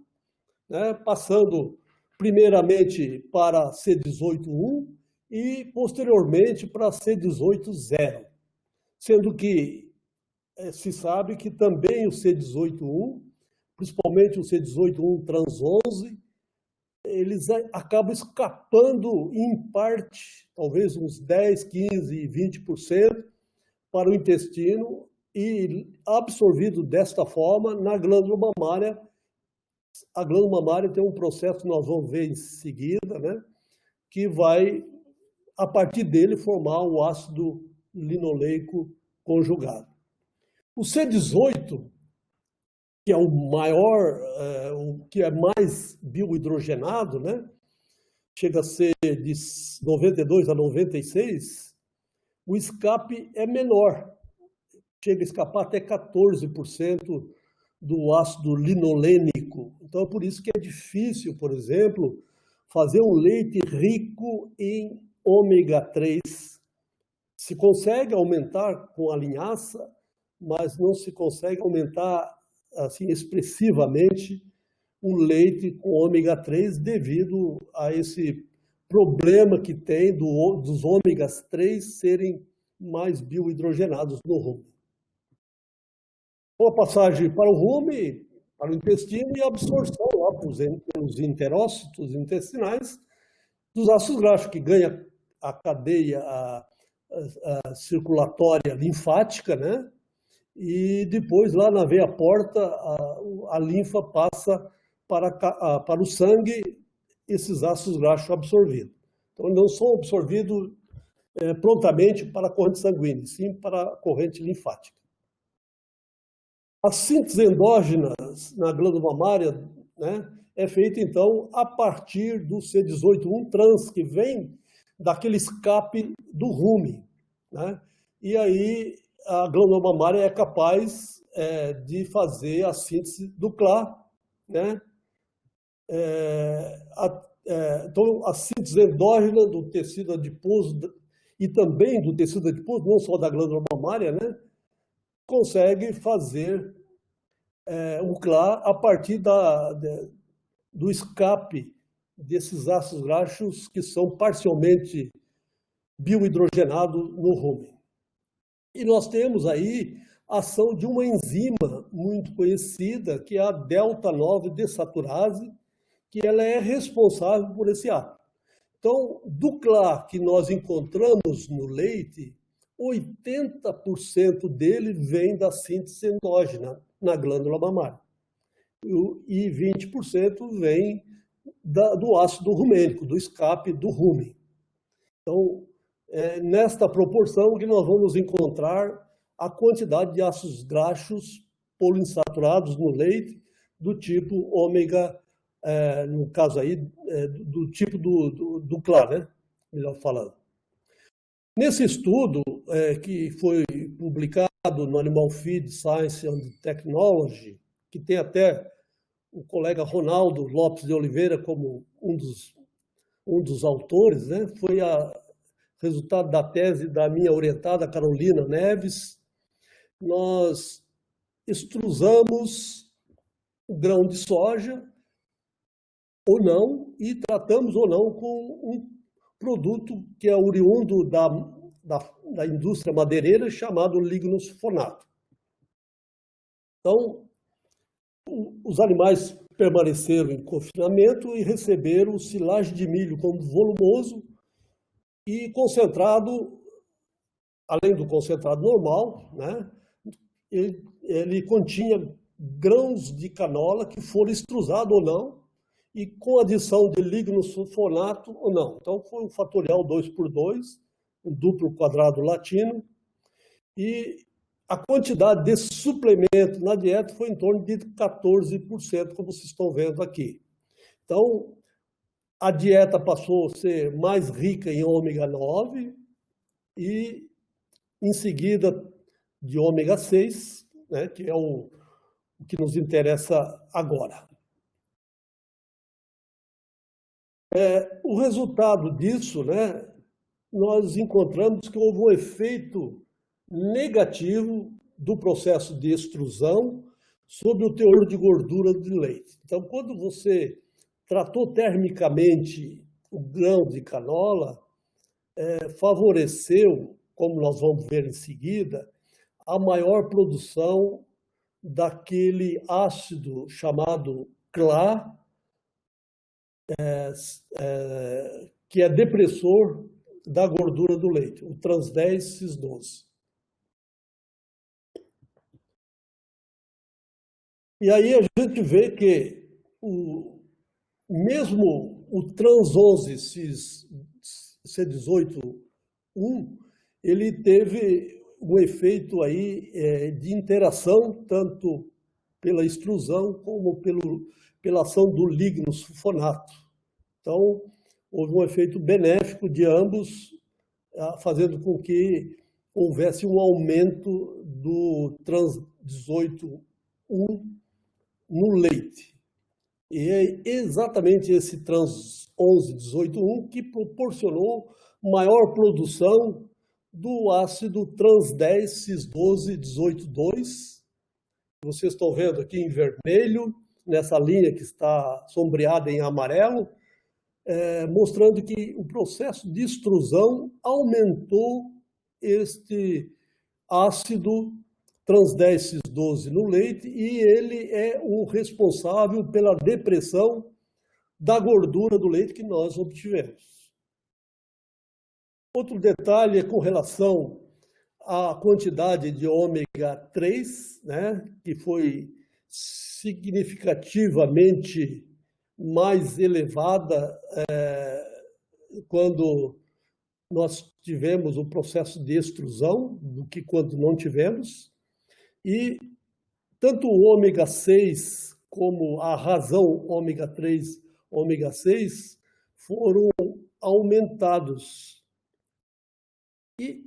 né? Passando primeiramente para C18.1 e posteriormente para C18.0, sendo que se sabe que também o C18.1, principalmente o C18.1-trans-11, eles acabam escapando em parte, talvez uns 10, 15, 20% para o intestino e absorvido desta forma na glândula mamária. A glândula mamária tem um processo que nós vamos ver em seguida, né, que vai, a partir dele, formar o ácido linoleico conjugado. O C18, que é o maior, o que é mais biohidrogenado, né? Chega a ser de 92 a 96, o escape é menor, chega a escapar até 14% do ácido linolênico. Então, é por isso que é difícil, por exemplo, fazer um leite rico em ômega 3. Se consegue aumentar com a linhaça, mas não se consegue aumentar assim expressivamente o leite com ômega 3 devido a esse problema que tem dos ômegas 3 serem mais biohidrogenados no rumen. Uma passagem para o rumen, para o intestino e absorção lá pelos enterócitos intestinais dos ácidos graxos, que ganha a cadeia circulatória linfática, né? E depois, lá na veia porta, a linfa passa para o sangue, esses ácidos graxos absorvidos. Então, não são absorvidos prontamente para a corrente sanguínea, sim para a corrente linfática. A síntese endógena na glândula mamária, né, é feita, então, a partir do C18.1-trans, que vem daquele escape do rumen, né? E aí a glândula mamária é capaz de fazer a síntese do ClA, né? Então, a síntese endógena do tecido adiposo e também do tecido adiposo, não só da glândula mamária, né? Consegue fazer o ClA a partir do escape desses ácidos graxos que são parcialmente biohidrogenados no rumen. E nós temos aí a ação de uma enzima muito conhecida, que é a delta-9-desaturase, que ela é responsável por esse ato. Então, do ClA que nós encontramos no leite, 80% dele vem da síntese endógena na glândula mamária. E 20% vem do ácido rumênico, do escape do rumen. Então, nesta proporção que nós vamos encontrar a quantidade de ácidos graxos poliinsaturados no leite do tipo ômega, no caso aí, do tipo do ClA, né? Melhor falando. Nesse estudo, que foi publicado no Animal Feed Science and Technology, que tem até o colega Ronaldo Lopes de Oliveira como um dos autores, né? Foi resultado da tese da minha orientada Carolina Neves. Nós extrusamos o grão de soja ou não e tratamos ou não com um produto que é oriundo da indústria madeireira chamado lignosulfonato. Então, os animais permaneceram em confinamento e receberam silagem de milho como volumoso e concentrado, além do concentrado normal, né, ele continha grãos de canola que foram extrusados ou não, e com adição de lignosulfonato ou não. Então, foi um fatorial 2x2, um duplo quadrado latino, e a quantidade desse suplemento na dieta foi em torno de 14%, como vocês estão vendo aqui. Então, a dieta passou a ser mais rica em ômega 9 e, em seguida, de ômega 6, né, que é o que nos interessa agora. O resultado disso, né, nós encontramos que houve um efeito negativo do processo de extrusão sobre o teor de gordura do leite. Então, quando você tratou termicamente o grão de canola, favoreceu, como nós vamos ver em seguida, a maior produção daquele ácido chamado CLA, que é depressor da gordura do leite, o trans-10-cis-12. E aí a gente vê que mesmo o trans-11-C18-1, ele teve um efeito aí de interação, tanto pela extrusão como pela ação do lignosulfonato. Então, houve um efeito benéfico de ambos, fazendo com que houvesse um aumento do trans-18-1 no leite. E é exatamente esse trans-11-18-1 que proporcionou maior produção do ácido trans-10-cis-12-18-2. Vocês estão vendo aqui em vermelho, nessa linha que está sombreada em amarelo, mostrando que o processo de extrusão aumentou este ácido trans-10-cis-12 no leite e ele é o responsável pela depressão da gordura do leite que nós obtivemos. Outro detalhe é com relação à quantidade de ômega 3, né, que foi significativamente mais elevada quando nós tivemos o processo de extrusão do que quando não tivemos. E tanto o ômega 6 como a razão ômega 3, ômega 6 foram aumentados.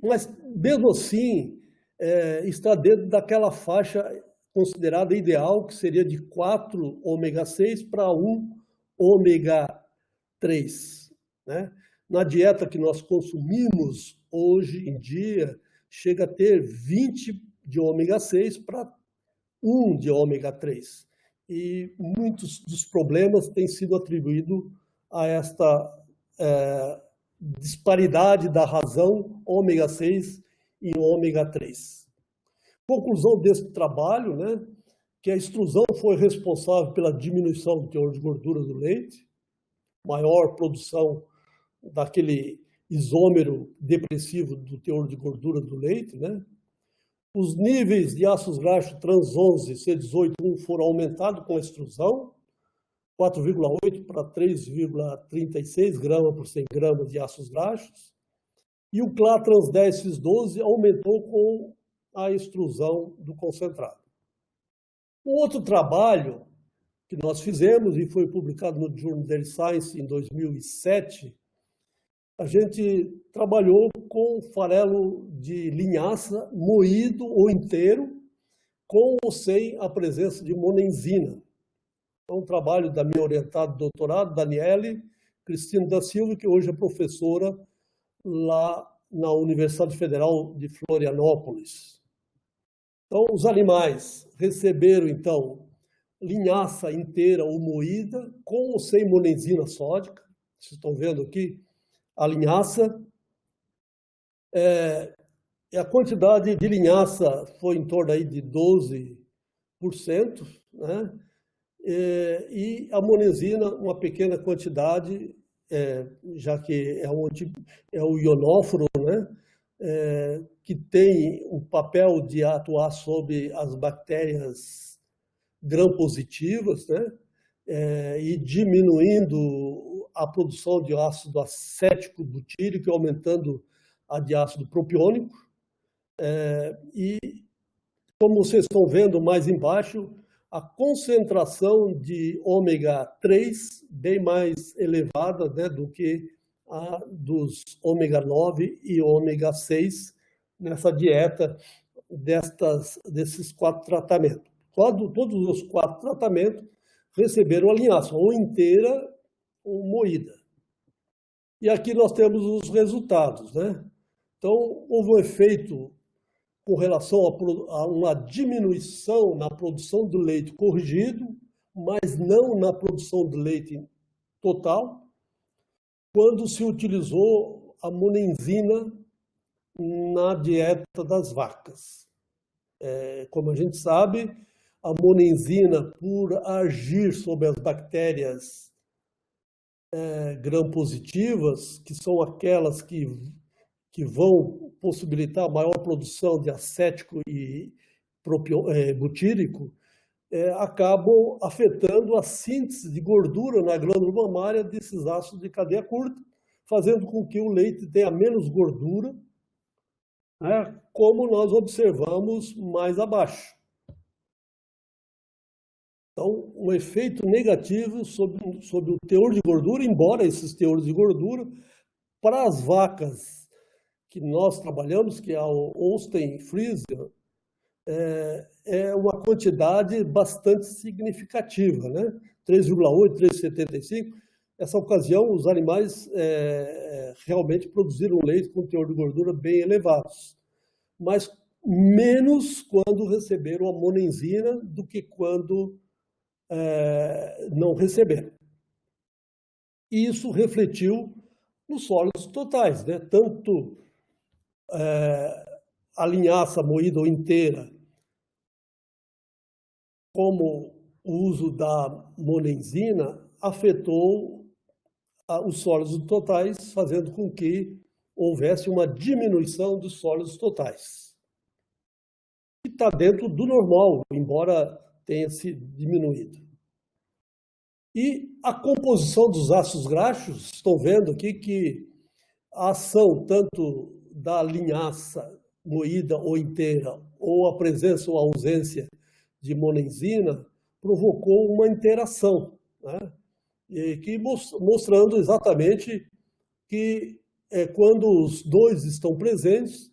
Mas, mesmo assim, está dentro daquela faixa considerada ideal, que seria de 4 ômega 6 para 1 ômega 3. Né? Na dieta que nós consumimos hoje em dia, chega a ter 20 de ômega 6 para 1 de ômega 3. E muitos dos problemas têm sido atribuídos a esta disparidade da razão ômega 6 e ômega 3. Conclusão desse trabalho, né, que a extrusão foi responsável pela diminuição do teor de gordura do leite, maior produção daquele isômero depressivo do teor de gordura do leite, né? Os níveis de ácidos graxos trans-11-C18-1 foram aumentados com a extrusão, 4,8 para 3,36 gramas por 100 gramas de ácidos graxos, e o CLA trans-10-cis-12 aumentou com a extrusão do concentrado. Um outro trabalho que nós fizemos, e foi publicado no Journal of Science em 2007, a gente trabalhou com farelo de linhaça moído ou inteiro, com ou sem a presença de monenzina. É um trabalho da minha orientada de doutorado, Daniele Cristina da Silva, que hoje é professora lá na Universidade Federal de Florianópolis. Então, os animais receberam, então, linhaça inteira ou moída, com ou sem monenzina sódica. Vocês estão vendo aqui a linhaça. E a quantidade de linhaça foi em torno aí de 12%, né? E a monenzina, uma pequena quantidade, já que é o ionóforo, né? Que tem o papel de atuar sobre as bactérias gram-positivas, né? E diminuindo a produção de ácido acético butírico e aumentando a de ácido propiônico. E, como vocês estão vendo mais embaixo, a concentração de ômega 3 bem mais elevada, né, do que a dos ômega 9 e ômega 6 nessa dieta desses 4 tratamentos. Todos os 4 tratamentos receberam a linhaça, ou inteira ou moída. E aqui nós temos os resultados, né? Então, houve um efeito com relação a uma diminuição na produção do leite corrigido, mas não na produção de leite total, quando se utilizou a monenzina na dieta das vacas. Como a gente sabe, a monenzina, por agir sobre as bactérias gram-positivas, que são aquelas que vão possibilitar maior produção de acético e butírico, acabam afetando a síntese de gordura na glândula mamária desses ácidos de cadeia curta, fazendo com que o leite tenha menos gordura, né, como nós observamos mais abaixo. Então, um efeito negativo sobre o teor de gordura, embora esses teores de gordura, para as vacas que nós trabalhamos, que é a Holstein Friesian, é uma quantidade bastante significativa, né? 3,8, 3,75. Nessa ocasião, os animais realmente produziram leite com teor de gordura bem elevados, mas menos quando receberam a monenzina do que quando não receberam. E isso refletiu nos sólidos totais, né? Tanto a linhaça moída ou inteira, como o uso da monenzina, afetou os sólidos totais, fazendo com que houvesse uma diminuição dos sólidos totais. Que está dentro do normal, embora tenha se diminuído. E a composição dos ácidos graxos, estão vendo aqui que a ação tanto da linhaça moída ou inteira, ou a presença ou a ausência de monenzina, provocou uma interação, né? E que mostrando exatamente que quando os dois estão presentes,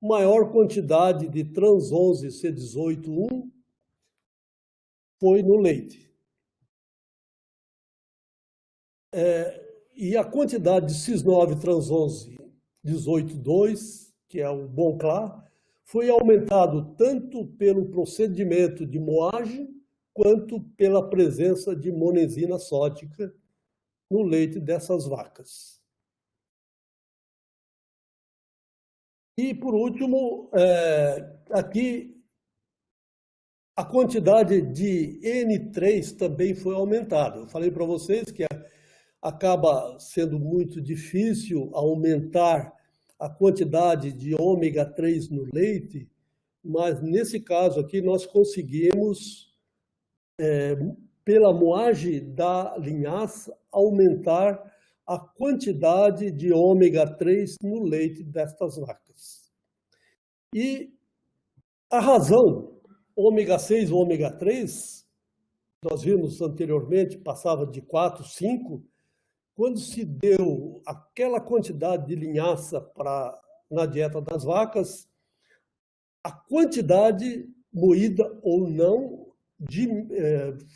maior quantidade de trans 11 C18-1 foi no leite. E a quantidade de cis9 trans 11 18-2, que é o Bonclar, foi aumentado tanto pelo procedimento de moagem quanto pela presença de monenzina sódica no leite dessas vacas. E, por último, aqui a quantidade de N3 também foi aumentada. Eu falei para vocês que acaba sendo muito difícil aumentar a quantidade de ômega 3 no leite, mas nesse caso aqui nós conseguimos, pela moagem da linhaça, aumentar a quantidade de ômega 3 no leite destas vacas. E a razão, ômega 6 e ômega 3, nós vimos anteriormente, passava de 4, 5, quando se deu aquela quantidade de linhaça na dieta das vacas, a quantidade moída ou não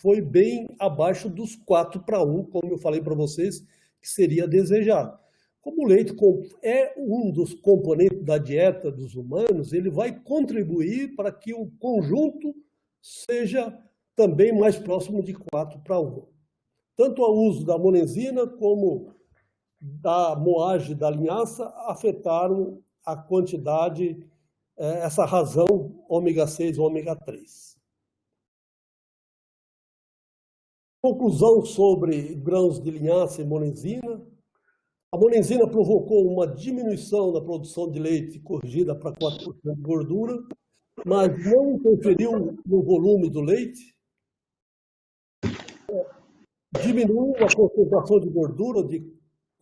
foi bem abaixo dos 4:1, como eu falei para vocês, que seria desejado. Como o leite é um dos componentes da dieta dos humanos, ele vai contribuir para que o conjunto seja também mais próximo de 4:1. Tanto o uso da monenzina como da moagem da linhaça afetaram a quantidade, essa razão ômega 6 e ômega 3. Conclusão sobre grãos de linhaça e monenzina. A monenzina provocou uma diminuição da produção de leite corrigida para 4% de gordura, mas não interferiu no volume do leite. Diminuiu a concentração de gordura de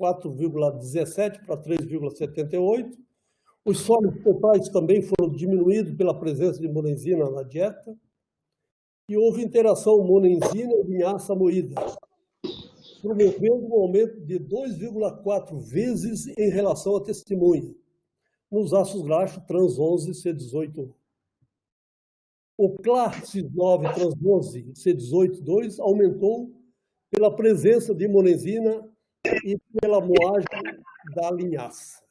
4,17 para 3,78. Os sólidos totais também foram diminuídos pela presença de monenzina na dieta. E houve interação monenzina e linhaça moída, promovendo um aumento de 2,4 vezes em relação à testemunha, nos ácidos graxos trans 11 C18. O CLA-CIS 9 trans 11 C18-2 aumentou pela presença de monenzina e pela moagem da linhaça.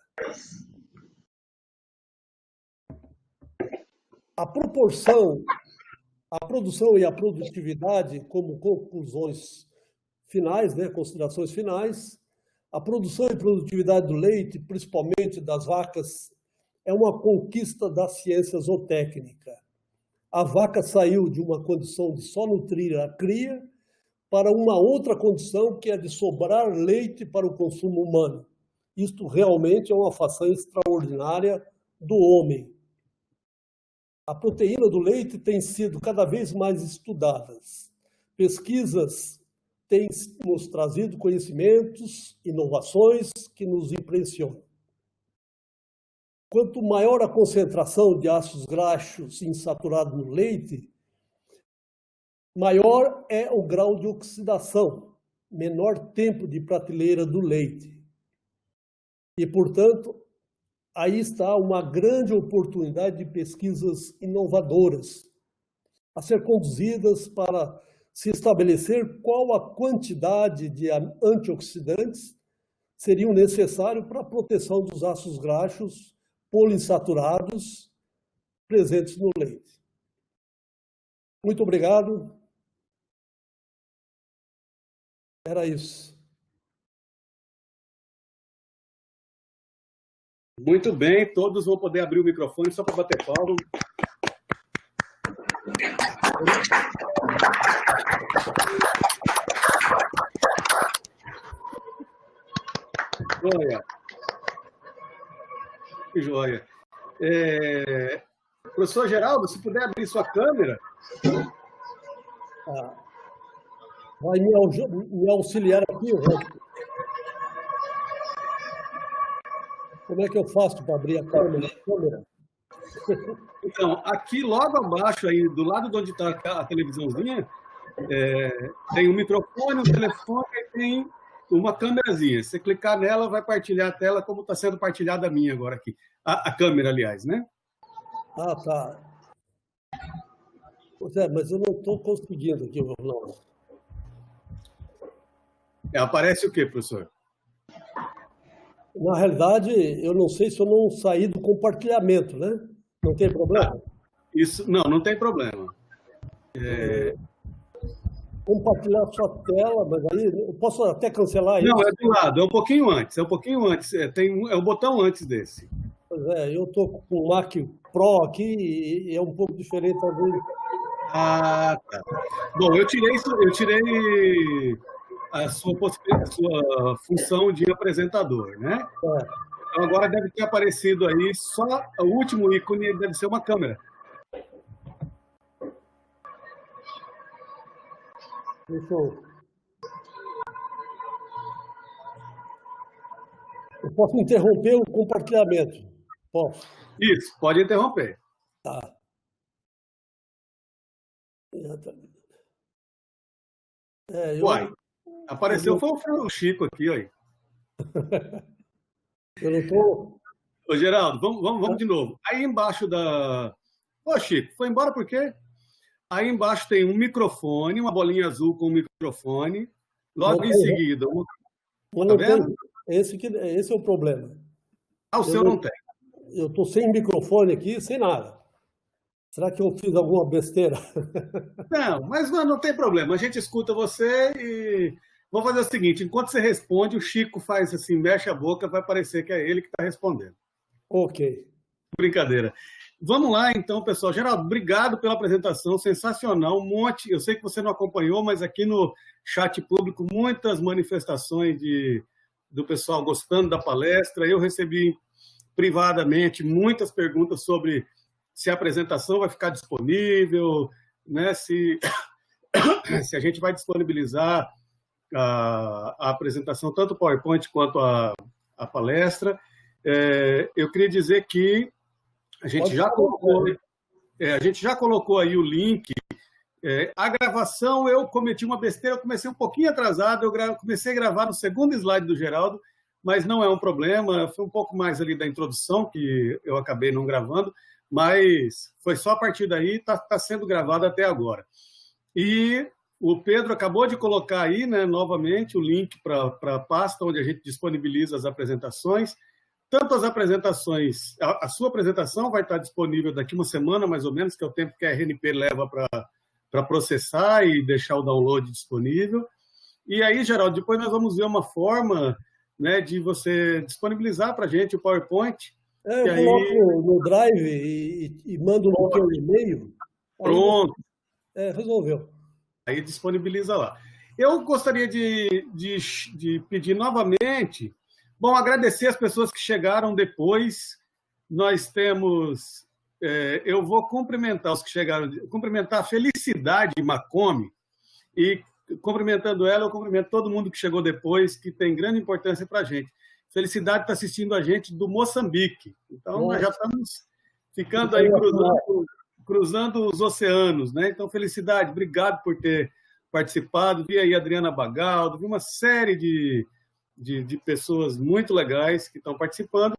A proporção, a produção e a produtividade como conclusões finais, considerações finais, a produção e produtividade do leite, principalmente das vacas, é uma conquista da ciência zootécnica. A vaca saiu de uma condição de só nutrir a cria para uma outra condição, que é de sobrar leite para o consumo humano. Isto realmente é uma façanha extraordinária do homem. A proteína do leite tem sido cada vez mais estudada. Pesquisas têm nos trazido conhecimentos, inovações que nos impressionam. Quanto maior a concentração de ácidos graxos insaturados no leite, maior é o grau de oxidação, menor tempo de prateleira do leite. E, portanto, aí está uma grande oportunidade de pesquisas inovadoras a ser conduzidas para se estabelecer qual a quantidade de antioxidantes seriam necessários para a proteção dos ácidos graxos poliinsaturados presentes no leite. Muito obrigado. Era isso. Muito bem, todos vão poder abrir o microfone só para bater palma. Joia. Que joia. Professor Geraldo, se puder abrir sua câmera. Vai me auxiliar aqui, Roberto. Como é que eu faço para abrir a câmera? Então, aqui logo abaixo, aí, do lado de onde está a televisãozinha, tem um microfone, um telefone e tem uma câmerazinha. Se você clicar nela, vai partilhar a tela como está sendo partilhada a minha agora aqui. A câmera, aliás, né? Ah, tá. Mas eu não estou conseguindo aqui, não. Aparece o quê, professor? Na realidade, eu não sei se eu não saí do compartilhamento, né? Não tem problema? Isso, não tem problema. Compartilhar sua tela, mas aí eu posso até cancelar isso? Não, é do lado, é um pouquinho antes, é um botão antes desse. Pois é, eu estou com o Mac Pro aqui e é um pouco diferente talvez. Ah, tá. Bom, eu tirei a sua função de apresentador, né? Então agora deve ter aparecido aí só o último ícone, deve ser uma câmera. Eu posso interromper o compartilhamento? Posso? Isso, pode interromper. Tá. Uai, apareceu foi o Chico aqui, aí. Eu não estou... Ô, Geraldo, vamos de novo. Aí embaixo da... Ô, Chico, foi embora por quê? Aí embaixo tem um microfone, uma bolinha azul com um microfone. Logo em seguida... Tá vendo? Esse é o problema. O seu não tem. Eu estou sem microfone aqui, sem nada. Será que eu fiz alguma besteira? Não, mas não tem problema. A gente escuta você e vamos fazer o seguinte: enquanto você responde, o Chico faz assim, mexe a boca, vai parecer que é ele que está respondendo. Ok. Brincadeira. Vamos lá, então, pessoal. Geraldo, obrigado pela apresentação, sensacional. Um monte, eu sei que você não acompanhou, mas aqui no chat público, muitas manifestações do pessoal gostando da palestra. Eu recebi privadamente muitas perguntas sobre se a apresentação vai ficar disponível, né, se a gente vai disponibilizar a apresentação, tanto o PowerPoint quanto a palestra. Eu queria dizer que a gente já colocou aí o link. A gravação, eu cometi uma besteira, eu comecei um pouquinho atrasado, eu comecei a gravar no segundo slide do Geraldo, mas não é um problema, foi um pouco mais ali da introdução, que eu acabei não gravando, mas foi só a partir daí, está sendo gravado até agora. E o Pedro acabou de colocar aí, né, novamente, o link para a pasta onde a gente disponibiliza as apresentações. Tanto as apresentações, a sua apresentação vai estar disponível daqui uma semana, mais ou menos, que é o tempo que a RNP leva para processar e deixar o download disponível. E aí, Geraldo, depois nós vamos ver uma forma, né, de você disponibilizar para a gente o PowerPoint. Eu coloco no Drive e mando no teu e-mail. Pronto. Resolveu. Aí disponibiliza lá. Eu gostaria de pedir novamente, agradecer as pessoas que chegaram depois. Nós temos... eu vou cumprimentar os que chegaram, cumprimentar a Felicidade Macome, e cumprimentando ela, eu cumprimento todo mundo que chegou depois, que tem grande importância para a gente. Felicidade está assistindo a gente do Moçambique. Então, nós já estamos ficando aí cruzando os oceanos, né? Então, Felicidade, obrigado por ter participado. Vi aí a Adriana Bagaldo, vi uma série de pessoas muito legais que estão participando.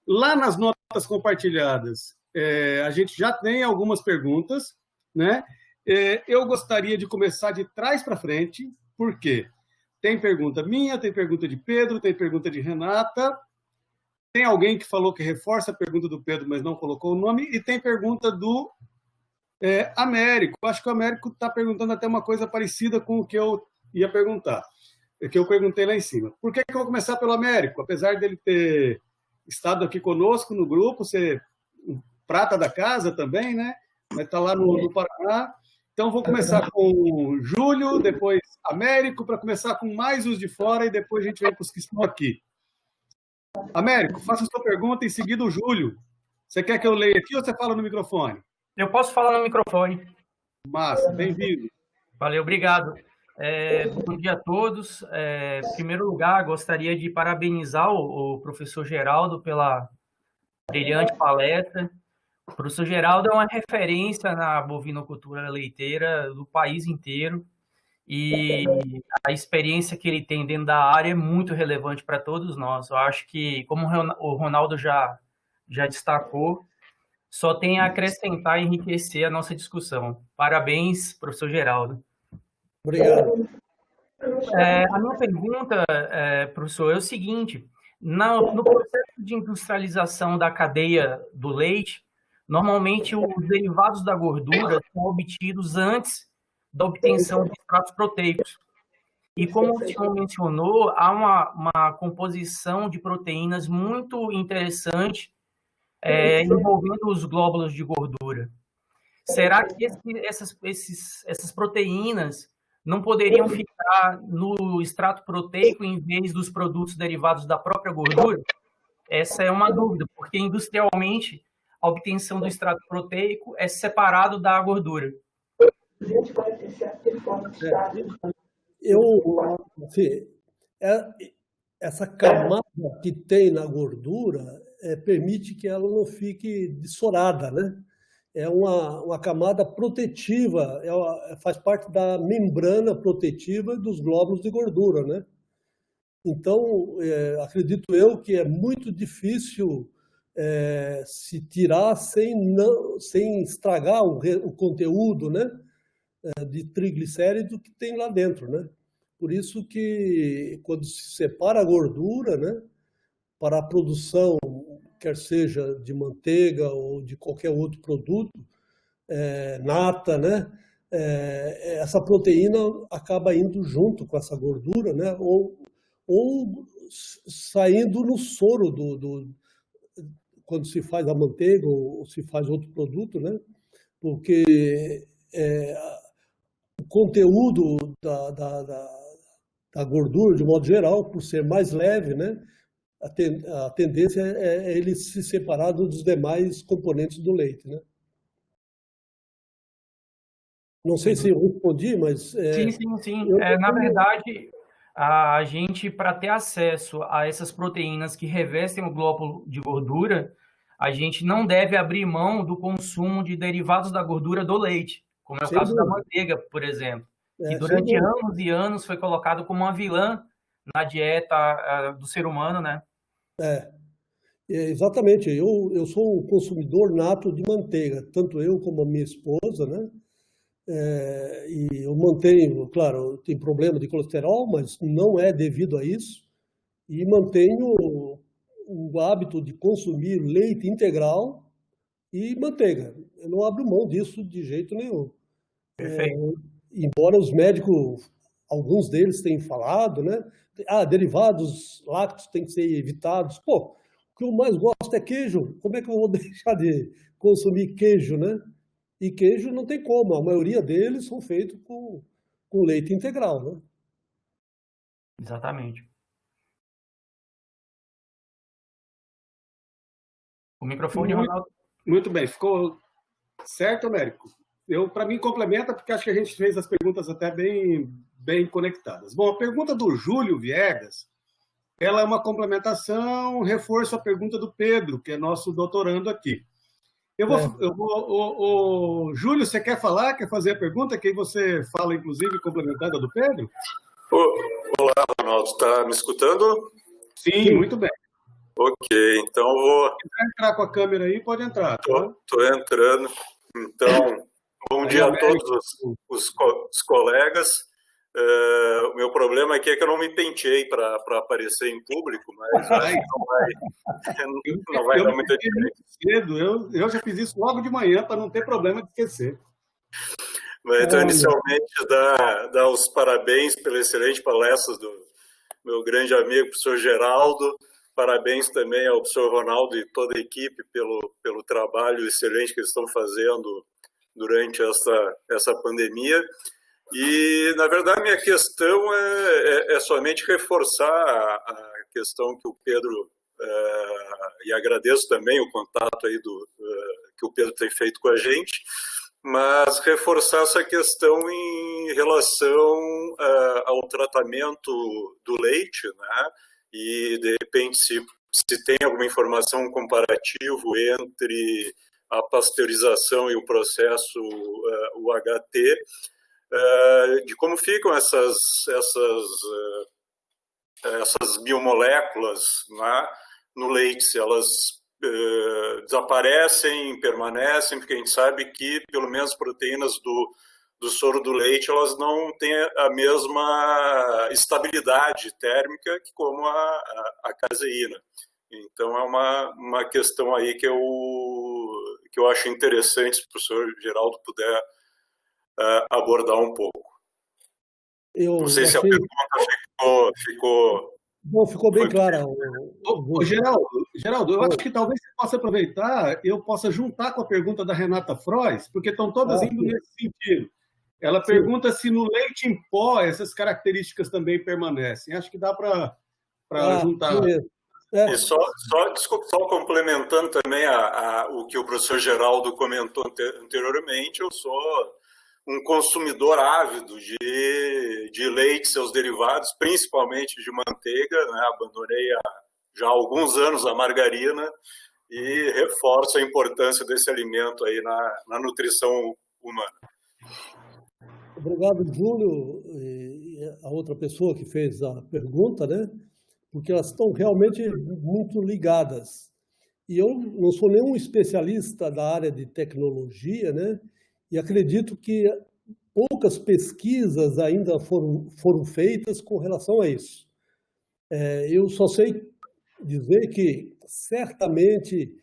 Lá nas notas compartilhadas, a gente já tem algumas perguntas, né? Eu gostaria de começar de trás para frente, por quê? Tem pergunta minha, tem pergunta de Pedro, tem pergunta de Renata, tem alguém que falou que reforça a pergunta do Pedro, mas não colocou o nome, e tem pergunta do Américo. Acho que o Américo está perguntando até uma coisa parecida com o que eu ia perguntar, que eu perguntei lá em cima. Por que eu vou começar pelo Américo? Apesar dele ter estado aqui conosco no grupo, ser prata da casa também, né? Mas está lá no Paraná. Então, vou começar com o Júlio, depois Américo, para começar com mais os de fora, e depois a gente vem para os que estão aqui. Américo, faça a sua pergunta, em seguida o Júlio. Você quer que eu leia aqui ou você fala no microfone? Eu posso falar no microfone. Massa, bem-vindo. Valeu, obrigado. Bom dia a todos. Em primeiro lugar, gostaria de parabenizar o professor Geraldo pela brilhante palestra. O professor Geraldo é uma referência na bovinocultura leiteira do país inteiro, e a experiência que ele tem dentro da área é muito relevante para todos nós. Eu acho que, como o Ronaldo já destacou, só tem a acrescentar e enriquecer a nossa discussão. Parabéns, professor Geraldo. Obrigado. A minha pergunta, professor, é o seguinte: no processo de industrialização da cadeia do leite, normalmente os derivados da gordura são obtidos antes da obtenção de extratos proteicos. E como o senhor mencionou, há uma composição de proteínas muito interessante envolvendo os glóbulos de gordura. Será que essas proteínas não poderiam ficar no extrato proteico em vez dos produtos derivados da própria gordura? Essa é uma dúvida, porque industrialmente a obtenção do extrato proteico é separado da gordura. Essa camada que tem na gordura permite que ela não fique dessorada, né? É uma camada protetiva, faz parte da membrana protetiva dos glóbulos de gordura, né? Então, acredito eu que é muito difícil se tirar sem estragar o conteúdo, né, de triglicérido que tem lá dentro, né? Por isso que quando se separa a gordura, né, para a produção, quer seja de manteiga ou de qualquer outro produto, nata, né, essa proteína acaba indo junto com essa gordura, né, ou saindo no soro quando se faz a manteiga ou se faz outro produto, né, porque o conteúdo da gordura, de modo geral, por ser mais leve, né, a tendência é ele se separar dos demais componentes do leite, né? Não sei se eu respondi, mas... Sim. Na verdade, a gente, para ter acesso a essas proteínas que revestem o glóbulo de gordura, a gente não deve abrir mão do consumo de derivados da gordura do leite, como é o caso da manteiga, por exemplo, que durante anos e anos foi colocado como uma vilã na dieta do ser humano, né? Exatamente. Eu sou um consumidor nato de manteiga, tanto eu como a minha esposa, né? E eu mantenho, claro, tem problema de colesterol, mas não é devido a isso. E mantenho o hábito de consumir leite integral e manteiga. Eu não abro mão disso de jeito nenhum. Embora os médicos, alguns deles tenham falado, né? Derivados lácteos têm que ser evitados. Pô, o que eu mais gosto é queijo. Como é que eu vou deixar de consumir queijo, né? E queijo não tem como, a maioria deles são feitos com leite integral, né? Exatamente. O microfone, Ronaldo. Muito bem, ficou certo, Américo? Para mim, complementa, porque acho que a gente fez as perguntas até bem conectadas. Bom, a pergunta do Júlio Viegas, ela é uma complementação, reforço a pergunta do Pedro, que é nosso doutorando aqui. Júlio, você quer falar? Quer fazer a pergunta? Que aí você fala, inclusive, complementada do Pedro? Olá, Ronaldo. Está me escutando? Sim, muito bem. Ok, então vou... Se quiser entrar com a câmera aí, pode entrar. Estou entrando. Então, bom dia a todos os colegas. O meu problema aqui é que eu não me penteei para aparecer em público, mas acho que não vai dar muita diferença. Eu já fiz isso logo de manhã para não ter problema de esquecer. Então, inicialmente, dar os parabéns pela excelente palestra do meu grande amigo, professor Geraldo. Parabéns também ao professor Ronaldo e toda a equipe pelo trabalho excelente que eles estão fazendo durante essa pandemia. E, na verdade, minha questão é somente reforçar a questão que o Pedro, e agradeço também o contato aí que o Pedro tem feito com a gente, mas reforçar essa questão em relação ao tratamento do leite, né? E, de repente, se tem alguma informação comparativo entre a pasteurização e o processo UHT, de como ficam essas biomoléculas, né, no leite, se elas desaparecem, permanecem, porque a gente sabe que, pelo menos, proteínas do soro do leite, elas não têm a mesma estabilidade térmica que como a caseína. Então, é uma questão aí que eu acho interessante, se o professor Geraldo puder abordar um pouco. Não sei se a pergunta ficou... Bom, ficou bem clara. Geraldo, eu acho que talvez você possa aproveitar, eu possa juntar com a pergunta da Renata Frois, porque estão todas indo nesse sentido. Ela pergunta se no leite em pó essas características também permanecem. Acho que dá para juntar. E só complementando também o que o professor Geraldo comentou anteriormente, eu sou um consumidor ávido de leite e seus derivados, principalmente de manteiga, né? Abandonei já há alguns anos a margarina e reforço a importância desse alimento aí na nutrição humana. Obrigado, Júlio, e a outra pessoa que fez a pergunta, né? Porque elas estão realmente muito ligadas. E eu não sou nenhum especialista da área de tecnologia, né? E acredito que poucas pesquisas ainda foram feitas com relação a isso. Eu só sei dizer que, certamente,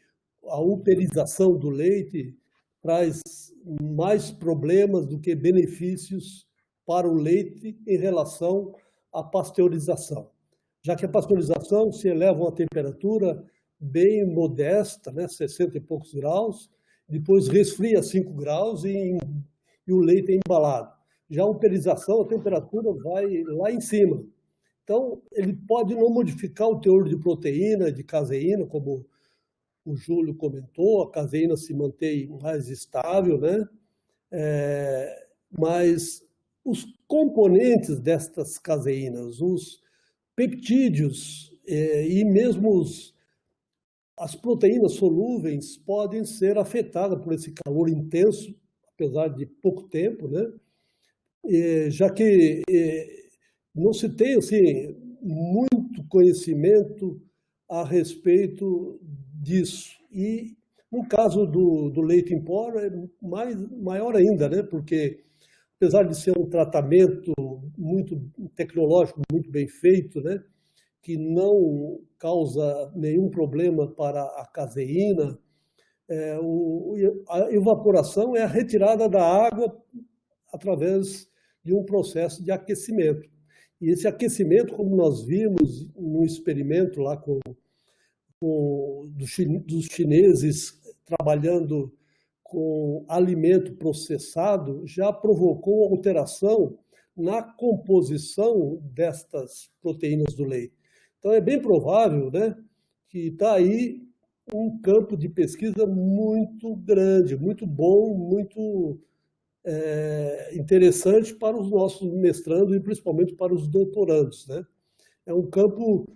a uperização do leite traz mais problemas do que benefícios para o leite em relação à pasteurização, já que a pasteurização se eleva a uma temperatura bem modesta, né, 60 e poucos graus, depois resfria a 5 graus e o leite é embalado. Já a uperização, a temperatura vai lá em cima. Então, ele pode não modificar o teor de proteína, de caseína, como o Júlio comentou, a caseína se mantém mais estável, né? Mas os componentes destas caseínas, os peptídeos e mesmo as proteínas solúveis podem ser afetadas por esse calor intenso, apesar de pouco tempo, né? Já que não se tem assim, muito conhecimento a respeito disso. E no caso do leite em pó é maior ainda, né? Porque apesar de ser um tratamento muito tecnológico, muito bem feito, né? Que não causa nenhum problema para a caseína, a evaporação é a retirada da água através de um processo de aquecimento. E esse aquecimento, como nós vimos no experimento lá dos chineses trabalhando com alimento processado, já provocou alteração na composição destas proteínas do leite. Então, é bem provável, né, que está aí um campo de pesquisa muito grande, muito bom, muito interessante para os nossos mestrandos e principalmente para os doutorandos, né? É um campo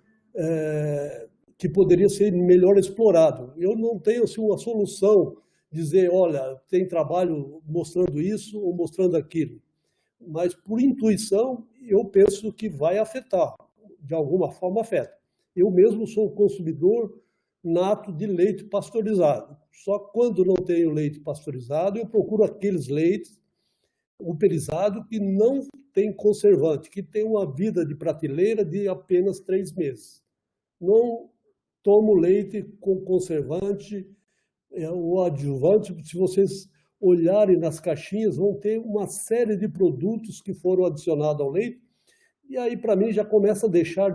que poderia ser melhor explorado. Eu não tenho assim, uma solução, dizer, olha, tem trabalho mostrando isso ou mostrando aquilo, mas por intuição eu penso que vai afetar, de alguma forma afeta. Eu mesmo sou consumidor nato de leite pasteurizado. Só quando não tenho leite pasteurizado, eu procuro aqueles leites uperizados que não tem conservante, que tem uma vida de prateleira de apenas 3 meses. Não tomo leite com conservante ou adjuvante. Se vocês olharem nas caixinhas, vão ter uma série de produtos que foram adicionados ao leite, e aí, para mim, já começa a deixar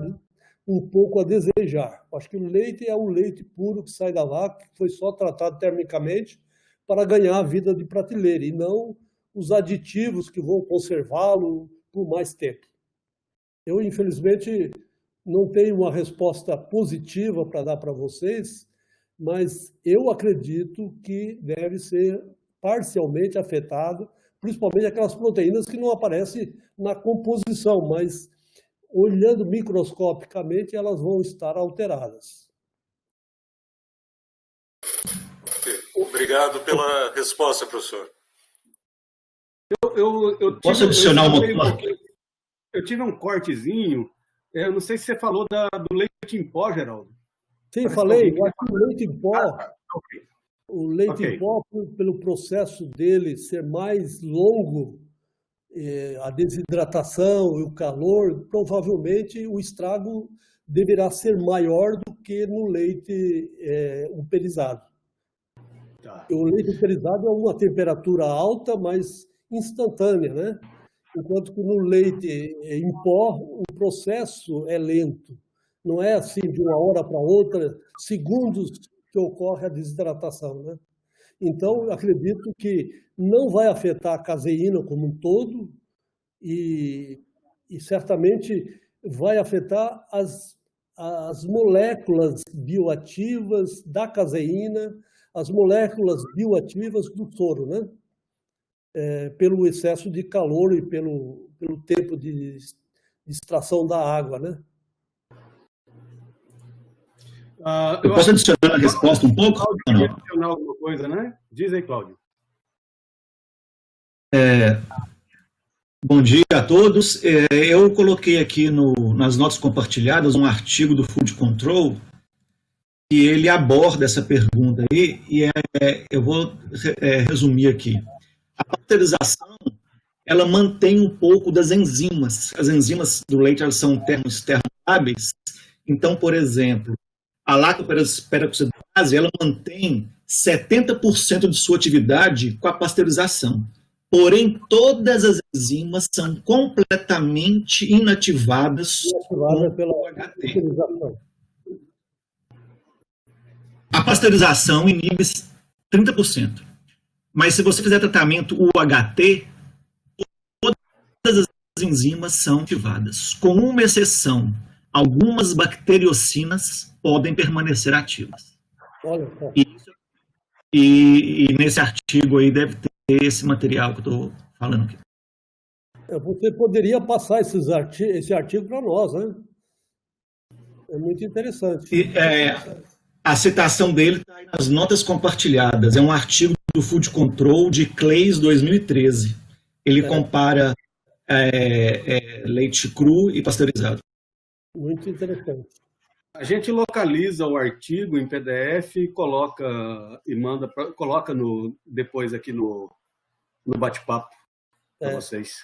um pouco a desejar. Acho que o leite é o leite puro que sai da vaca, que foi só tratado termicamente para ganhar a vida de prateleira, e não os aditivos que vão conservá-lo por mais tempo. Eu, infelizmente, não tenho uma resposta positiva para dar para vocês, mas eu acredito que deve ser parcialmente afetado, principalmente aquelas proteínas que não aparecem na composição, mas olhando microscopicamente, elas vão estar alteradas. Obrigado pela resposta, professor. Posso adicionar uma coisa? Eu tive um cortezinho, eu não sei se você falou do leite em pó, Geraldo. Sim, falei, eu acho que o leite em pó, o leite em pó, pelo processo dele ser mais longo, a desidratação e o calor, provavelmente o estrago deverá ser maior do que no leite uperizado. Tá. O leite uperizado é uma temperatura alta, mas instantânea, né? Enquanto que no leite em pó, o processo é lento. Não é assim de uma hora para outra, segundos que ocorre a desidratação, né? Então, acredito que não vai afetar a caseína como um todo e certamente vai afetar as moléculas bioativas da caseína, as moléculas bioativas do soro, né? Pelo excesso de calor e pelo tempo de extração da água, né? Eu posso adicionar a resposta um pouco? Cláudio, adicionar alguma coisa, né? Diz aí, Cláudio. Bom dia a todos. Eu coloquei aqui nas notas compartilhadas um artigo do Food Control que ele aborda essa pergunta aí, e eu vou resumir aqui. A pasteurização, ela mantém um pouco das enzimas. As enzimas do leite, elas são termoestáveis. Então, por exemplo, a lactoperoxidase, ela mantém 70% de sua atividade com a pasteurização. Porém, todas as enzimas são completamente inativadas pela HT. pasteurização. A pasteurização inibe 30%. Mas se você fizer tratamento UHT, todas as enzimas são ativadas, com uma exceção. Algumas bacteriocinas podem permanecer ativas. Olha só. E nesse artigo aí deve ter esse material que eu estou falando aqui. Você poderia passar esse artigo para nós, né? É muito interessante. A citação dele está nas notas compartilhadas. É um artigo do Food Control de Clays 2013. Ele compara leite cru e pasteurizado. Muito interessante. A gente localiza o artigo em PDF e coloca depois aqui no bate-papo para vocês.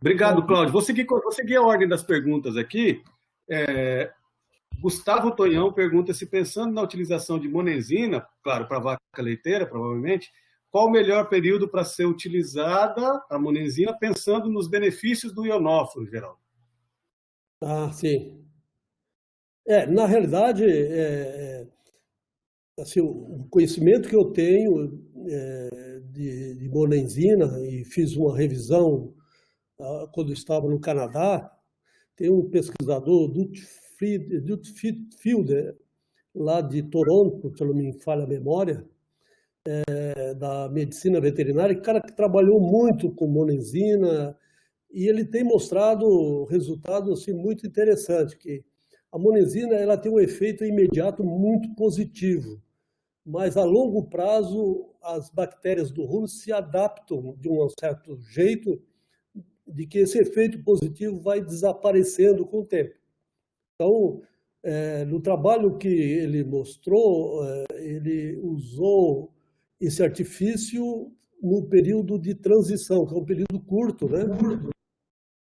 Obrigado, Cláudio. Vou seguir a ordem das perguntas aqui. Gustavo Tonhão pergunta se, pensando na utilização de monenzina, claro, para vaca leiteira, provavelmente, qual o melhor período para ser utilizada a monenzina, pensando nos benefícios do ionóforo, Geraldo? Ah, sim. Na realidade, assim, o conhecimento que eu tenho de monenzina, e fiz uma revisão quando estava no Canadá, tem um pesquisador, Fielder, lá de Toronto, se eu não me falha a memória, da medicina veterinária, cara que trabalhou muito com monenzina, e ele tem mostrado resultados assim, muito interessantes, que a monenzina ela tem um efeito imediato muito positivo, mas a longo prazo as bactérias do rumen se adaptam de um certo jeito de que esse efeito positivo vai desaparecendo com o tempo. Então, no trabalho que ele mostrou, ele usou esse artifício no período de transição, que é um período curto, né?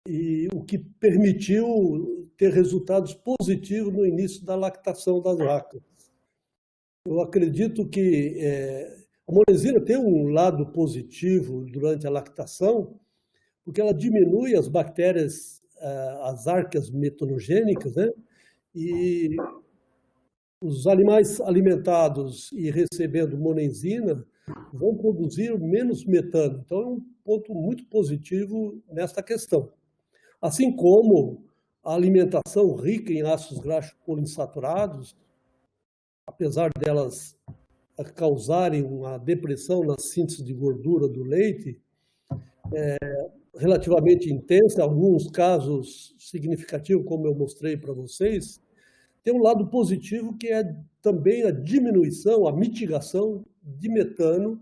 E o que permitiu ter resultados positivos no início da lactação das vacas. Eu acredito que a monenzina tem um lado positivo durante a lactação, porque ela diminui as bactérias, as arqueas metanogênicas, né? E os animais alimentados e recebendo monenzina vão produzir menos metano. Então, é um ponto muito positivo nesta questão. Assim como a alimentação rica em ácidos graxos poliinsaturados, apesar delas causarem uma depressão na síntese de gordura do leite, relativamente intensa, em alguns casos significativos, como eu mostrei para vocês, tem um lado positivo que é também a diminuição, a mitigação de metano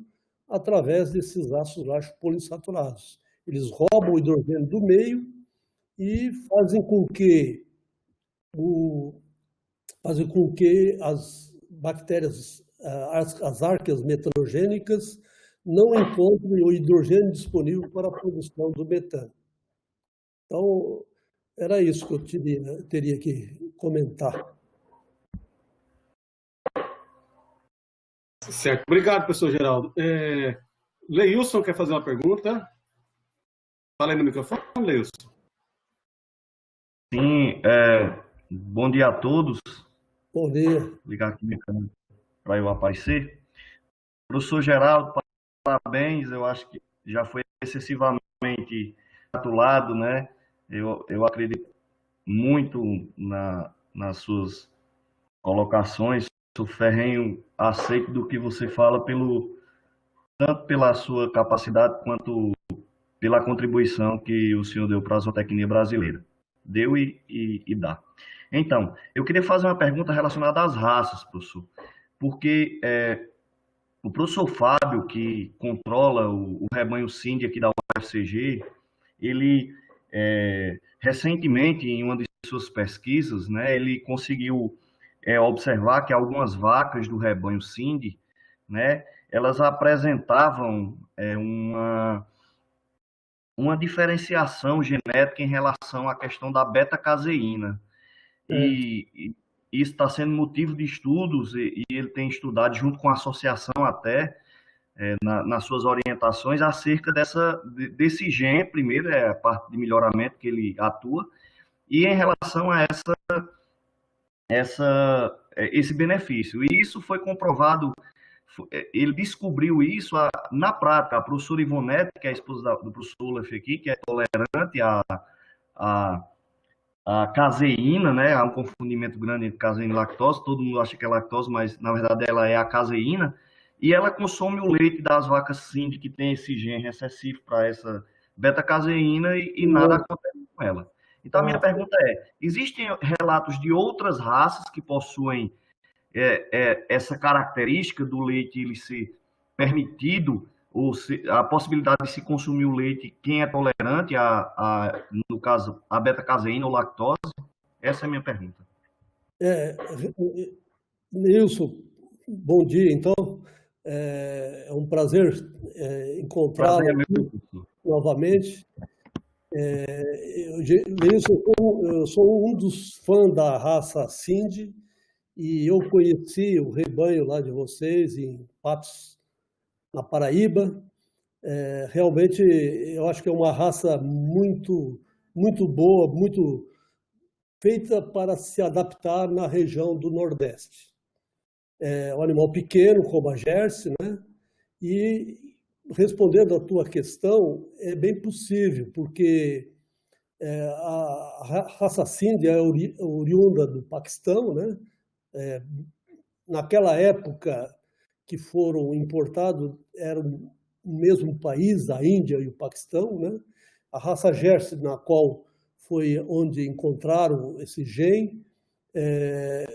através desses ácidos graxos poliinsaturados. Eles roubam o hidrogênio do meio e fazem com que as bactérias, as arqueas metanogênicas, não encontrem o hidrogênio disponível para a produção do metano. Então, era isso que eu teria que comentar. Certo. Obrigado, professor Geraldo. Leilson quer fazer uma pergunta? Fala aí no microfone, Leilson. Sim, bom dia a todos. Bom dia. Vou ligar aqui minha câmera para eu aparecer. Professor Geraldo, parabéns, eu acho que já foi excessivamente gratulado, né? Eu acredito muito nas suas colocações, sou ferrenho aceito do que você fala, tanto pela sua capacidade quanto pela contribuição que o senhor deu para a zootecnia brasileira. Deu e dá. Então, eu queria fazer uma pergunta relacionada às raças, professor, porque o professor Fábio, que controla o rebanho Cindy aqui da UFCG, ele recentemente, em uma de suas pesquisas, né, ele conseguiu é observar que algumas vacas do rebanho Cindy, né, elas apresentavam uma diferenciação genética em relação à questão da beta-caseína. E isso está sendo motivo de estudos, e ele tem estudado junto com a associação até, nas suas orientações, acerca desse gene, primeiro, é a parte de melhoramento que ele atua, e em relação a esse benefício. E isso foi comprovado, ele descobriu isso na prática. A professora Ivonete, que é a esposa do professor Lefequi, que é tolerante a caseína, né? Há um confundimento grande entre caseína e lactose. Todo mundo acha que é lactose, mas na verdade ela é a caseína. E ela consome o leite das vacas Cindy, que tem esse gene recessivo para essa beta-caseína, e nada acontece com ela. Então, a minha pergunta é: existem relatos de outras raças que possuem essa característica do leite ele ser permitido, ou a possibilidade de se consumir o leite, quem é tolerante no caso, a beta-caseína ou lactose? Essa é a minha pergunta. Nilson, bom dia, então. É um prazer encontrá-lo novamente. Eu sou um dos fãs da raça Cindy, e eu conheci o rebanho lá de vocês em Patos, na Paraíba. Realmente, eu acho que é uma raça muito, muito boa, muito feita para se adaptar na região do Nordeste. É um animal pequeno, como a Jersey, né? E, respondendo à tua questão, é bem possível, porque a raça Cindy é oriunda do Paquistão, né? Naquela época que foram importados, era o mesmo país, a Índia e o Paquistão, né? A raça Jersey, na qual foi onde encontraram esse gene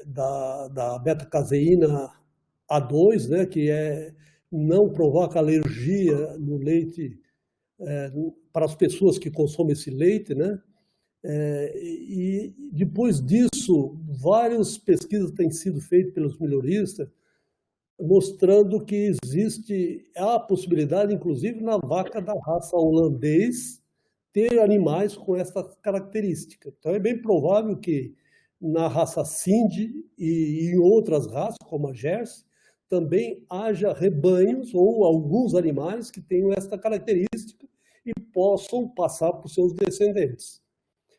da beta-caseína A2, né? Que não provoca alergia no leite para as pessoas que consomem esse leite, né? E depois disso, várias pesquisas têm sido feitas pelos melhoristas, mostrando que existe a possibilidade, inclusive na vaca da raça holandês, ter animais com essa característica. Então é bem provável que na raça Cindy e em outras raças, como a Jersey, também haja rebanhos ou alguns animais que tenham essa característica e possam passar para os seus descendentes.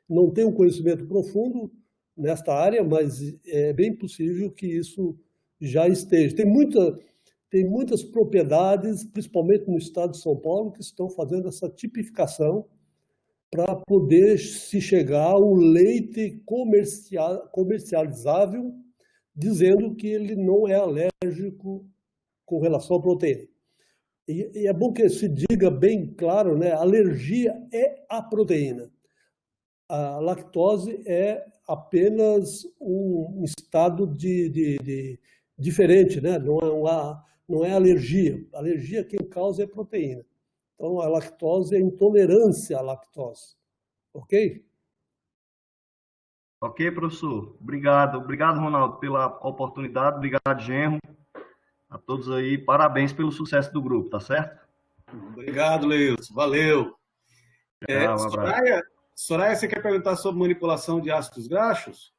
Não tenho um conhecimento profundo nesta área, mas é bem possível que isso já esteja. Tem muitas propriedades, principalmente no estado de São Paulo, que estão fazendo essa tipificação para poder se chegar ao leite comercializável, dizendo que ele não é alérgico com relação à proteína. E é bom que se diga bem claro, né? A alergia é a proteína. A lactose é apenas um estado diferente, né? Não é alergia. A alergia quem causa é proteína. Então, a lactose é intolerância à lactose. Ok? Ok, professor. Obrigado. Obrigado, Ronaldo, pela oportunidade. Obrigado, Genro. A todos aí, parabéns pelo sucesso do grupo, tá certo? Obrigado, Leilson. Valeu. Um abraço. Soraya, você quer perguntar sobre manipulação de ácidos graxos?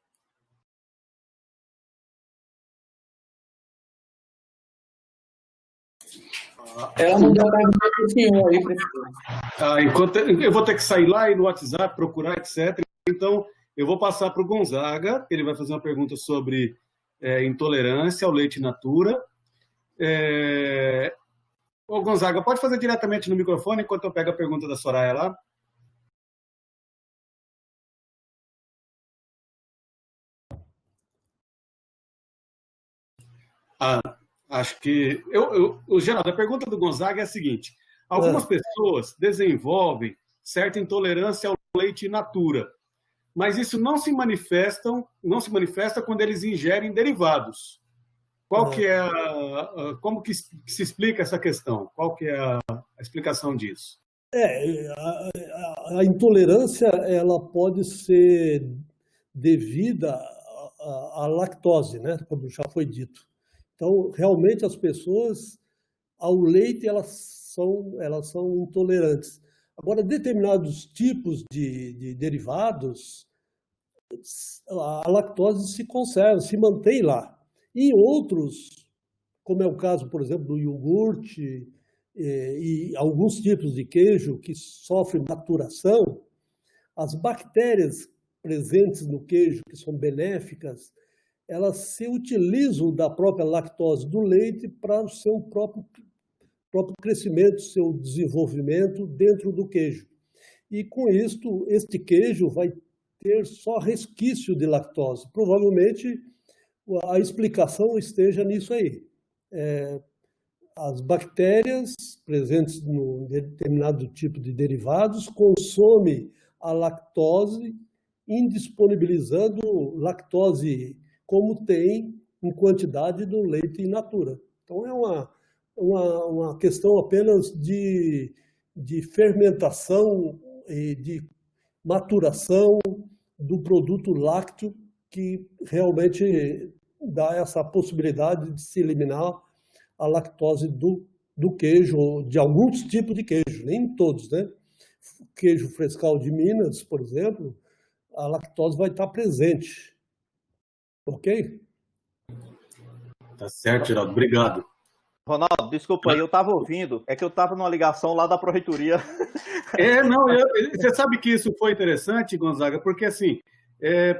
Ela mandou a pergunta para o senhor aí, professor. Enquanto eu vou ter que sair lá e no WhatsApp procurar, etc. Então, eu vou passar para o Gonzaga, ele vai fazer uma pergunta sobre intolerância ao leite in natura. Ô, Gonzaga, pode fazer diretamente no microfone enquanto eu pego a pergunta da Soraya lá? Acho que... Geraldo, a pergunta do Gonzaga é a seguinte. Algumas pessoas desenvolvem certa intolerância ao leite in natura, mas isso não se manifesta quando eles ingerem derivados. Como que se explica essa questão? Qual que é a explicação disso? A intolerância ela pode ser devida a lactose, né? Como já foi dito. Então, realmente, as pessoas ao leite elas são intolerantes. Agora, determinados tipos de derivados, a lactose se conserva, se mantém lá. Em outros, como é o caso, por exemplo, do iogurte e alguns tipos de queijo que sofrem maturação, as bactérias presentes no queijo, que são benéficas, elas se utilizam da própria lactose do leite para o seu próprio crescimento, seu desenvolvimento dentro do queijo. E com isto, este queijo vai ter só resquício de lactose. Provavelmente a explicação esteja nisso aí. As bactérias presentes num determinado tipo de derivados consomem a lactose, indisponibilizando lactose como tem em quantidade no leite in natura. Então é uma questão apenas de fermentação e de maturação do produto lácteo que realmente dá essa possibilidade de se eliminar a lactose do queijo, de alguns tipos de queijo, nem todos, né? Queijo frescal de Minas, por exemplo, a lactose vai estar presente. Ok? Tá certo, Geraldo. Obrigado. Ronaldo, desculpa aí, eu estava ouvindo, é que eu estava numa ligação lá da Pró-Reitoria. Você sabe que isso foi interessante, Gonzaga, porque assim,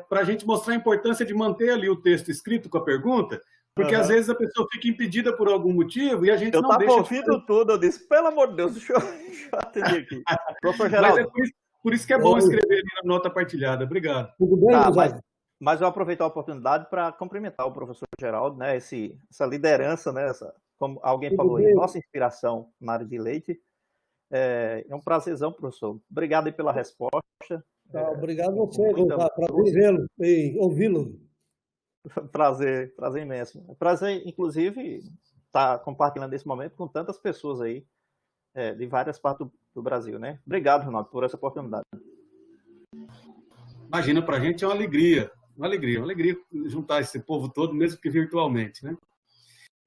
para a gente mostrar a importância de manter ali o texto escrito com a pergunta, porque às vezes a pessoa fica impedida por algum motivo e a gente não deixa... Eu estava ouvindo tudo, eu disse, pelo amor de Deus, deixa eu atender aqui. Professor Geraldo. Mas por isso que é bom escrever ali na nota partilhada. Obrigado. Tudo bem, mas eu aproveitar a oportunidade para cumprimentar o professor Geraldo, né, essa liderança, né, como alguém falou aí, nossa inspiração na área de leite. É um prazerzão, professor. Obrigado aí pela resposta. Obrigado a você, prazer vê-lo e ouvi-lo. Prazer imenso. Prazer, inclusive, estar compartilhando esse momento com tantas pessoas aí, de várias partes do Brasil, né? Obrigado, Ronaldo, por essa oportunidade. Imagina, para a gente é uma alegria juntar esse povo todo, mesmo que virtualmente, né?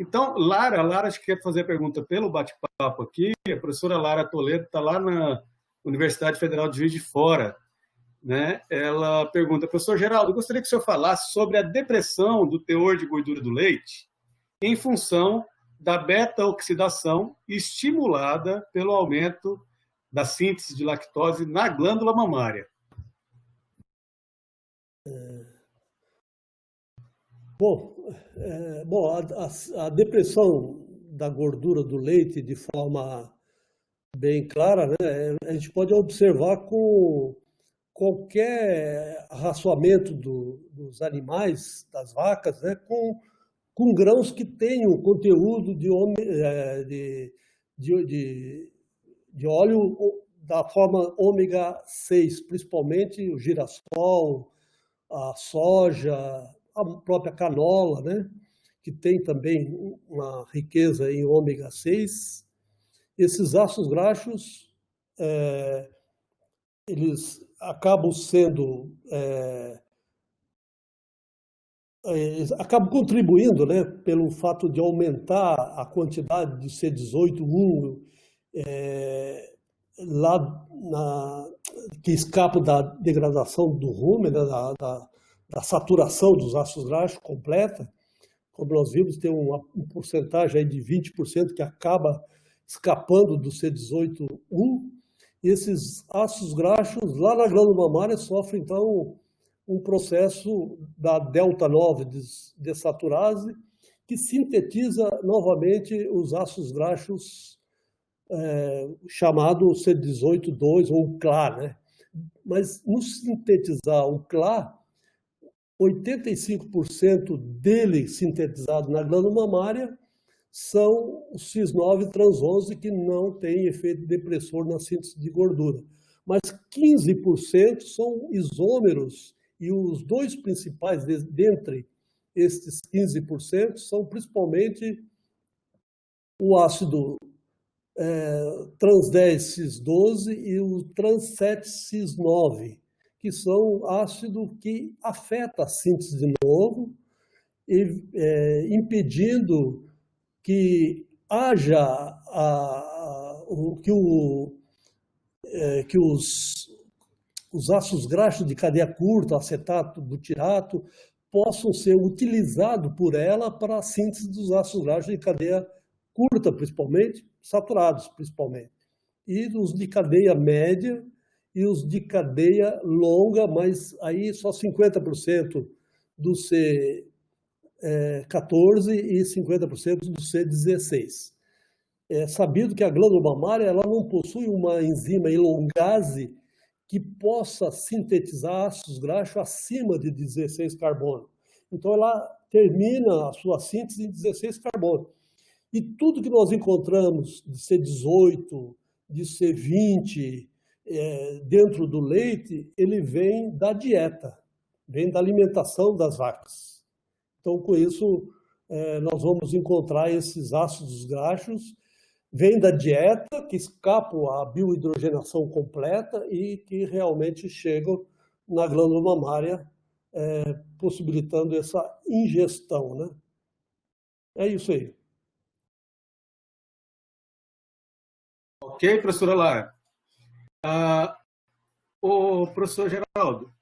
Então, Lara, acho que quer fazer a pergunta pelo bate-papo aqui. A professora Lara Toledo está lá na Universidade Federal de Juiz de Fora, né? Ela pergunta, professor Geraldo, eu gostaria que o senhor falasse sobre a depressão do teor de gordura do leite em função da beta-oxidação estimulada pelo aumento da síntese de lactose na glândula mamária. A depressão da gordura do leite, de forma bem clara, né, a gente pode observar com qualquer raçoamento dos animais, das vacas, né, com grãos que tenham conteúdo de óleo da forma ômega 6, principalmente o girassol, a soja, a própria canola, né, que tem também uma riqueza em ômega 6. Esses ácidos graxos, eles acabam sendo... acabam contribuindo, né, pelo fato de aumentar a quantidade de C18-1 que escapa da degradação do rumen, né, da saturação dos ácidos graxos completa. Como nós vimos, tem uma porcentagem aí de 20% que acaba escapando do C18-1. Esses ácidos graxos, lá na glândula mamária, sofrem, então, um processo da delta-9 desaturase, que sintetiza novamente os ácidos graxos chamado C18-2, ou o CLA, né? Mas, no sintetizar o CLA, 85% dele sintetizado na glândula mamária são os cis9 trans 11 que não têm efeito depressor na síntese de gordura. Mas 15% são isômeros, e os dois principais dentre estes 15% são principalmente o ácido trans 10 cis12 e o trans 7 cis9, que são ácidos que afetam a síntese de novo, impedindo que haja que os ácidos graxos de cadeia curta, acetato, butirato, possam ser utilizados por ela para a síntese dos ácidos graxos de cadeia curta, principalmente, saturados, principalmente. E os de cadeia média e os de cadeia longa, mas aí só 50% do C14 e 50% do C16. É sabido que a glândula mamária ela não possui uma enzima elongase que possa sintetizar ácidos graxos acima de 16 carbono. Então, ela termina a sua síntese em 16 carbono. E tudo que nós encontramos de C18, de C20, dentro do leite, ele vem da dieta, vem da alimentação das vacas. Então, com isso, nós vamos encontrar esses ácidos graxos, vem da dieta, que escapam à biohidrogenação completa e que realmente chegam na glândula mamária, possibilitando essa ingestão, né? É isso aí. Ok, professora Lara. O professor Geraldo,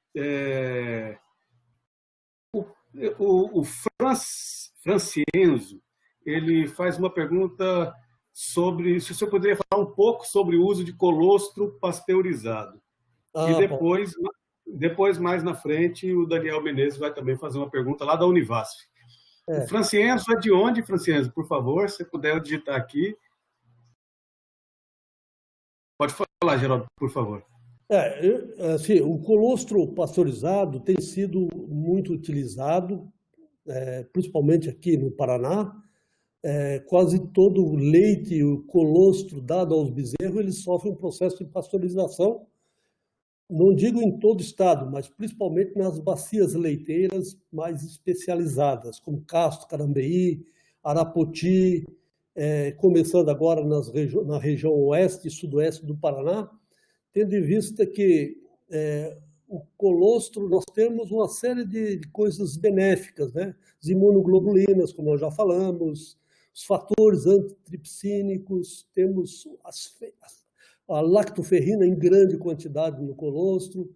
o Francienzo, ele faz uma pergunta sobre se o senhor poderia falar um pouco sobre o uso de colostro pasteurizado. E depois, mais na frente, o Daniel Menezes vai também fazer uma pergunta lá da Univasf. O Francienzo é de onde, Francienzo? Por favor, se puder digitar aqui. Pode falar, Geraldo, por favor. Assim, o colostro pasteurizado tem sido muito utilizado, principalmente aqui no Paraná. Quase todo o leite e o colostro dado aos bezerros, eles sofrem um processo de pasteurização, não digo em todo o estado, mas principalmente nas bacias leiteiras mais especializadas, como Castro, Carambeí, Arapoti, começando agora na região oeste e sudoeste do Paraná, tendo em vista que o colostro, nós temos uma série de coisas benéficas, né? As imunoglobulinas, como nós já falamos, os fatores antitripsínicos, temos a lactoferrina em grande quantidade no colostro,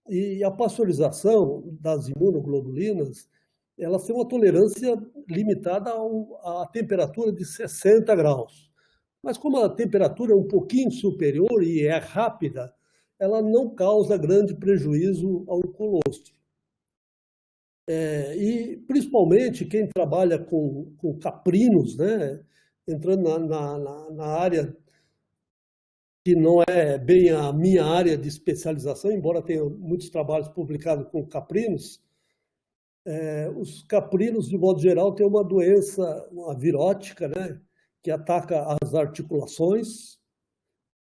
e a pasteurização das imunoglobulinas, elas têm uma tolerância limitada à temperatura de 60 graus. Mas como a temperatura é um pouquinho superior e é rápida, ela não causa grande prejuízo ao colostro. E, principalmente, quem trabalha com caprinos, né, entrando na área que não é bem a minha área de especialização, embora tenha muitos trabalhos publicados com caprinos, os caprinos, de modo geral, têm uma doença, uma virótica, né, que ataca as articulações,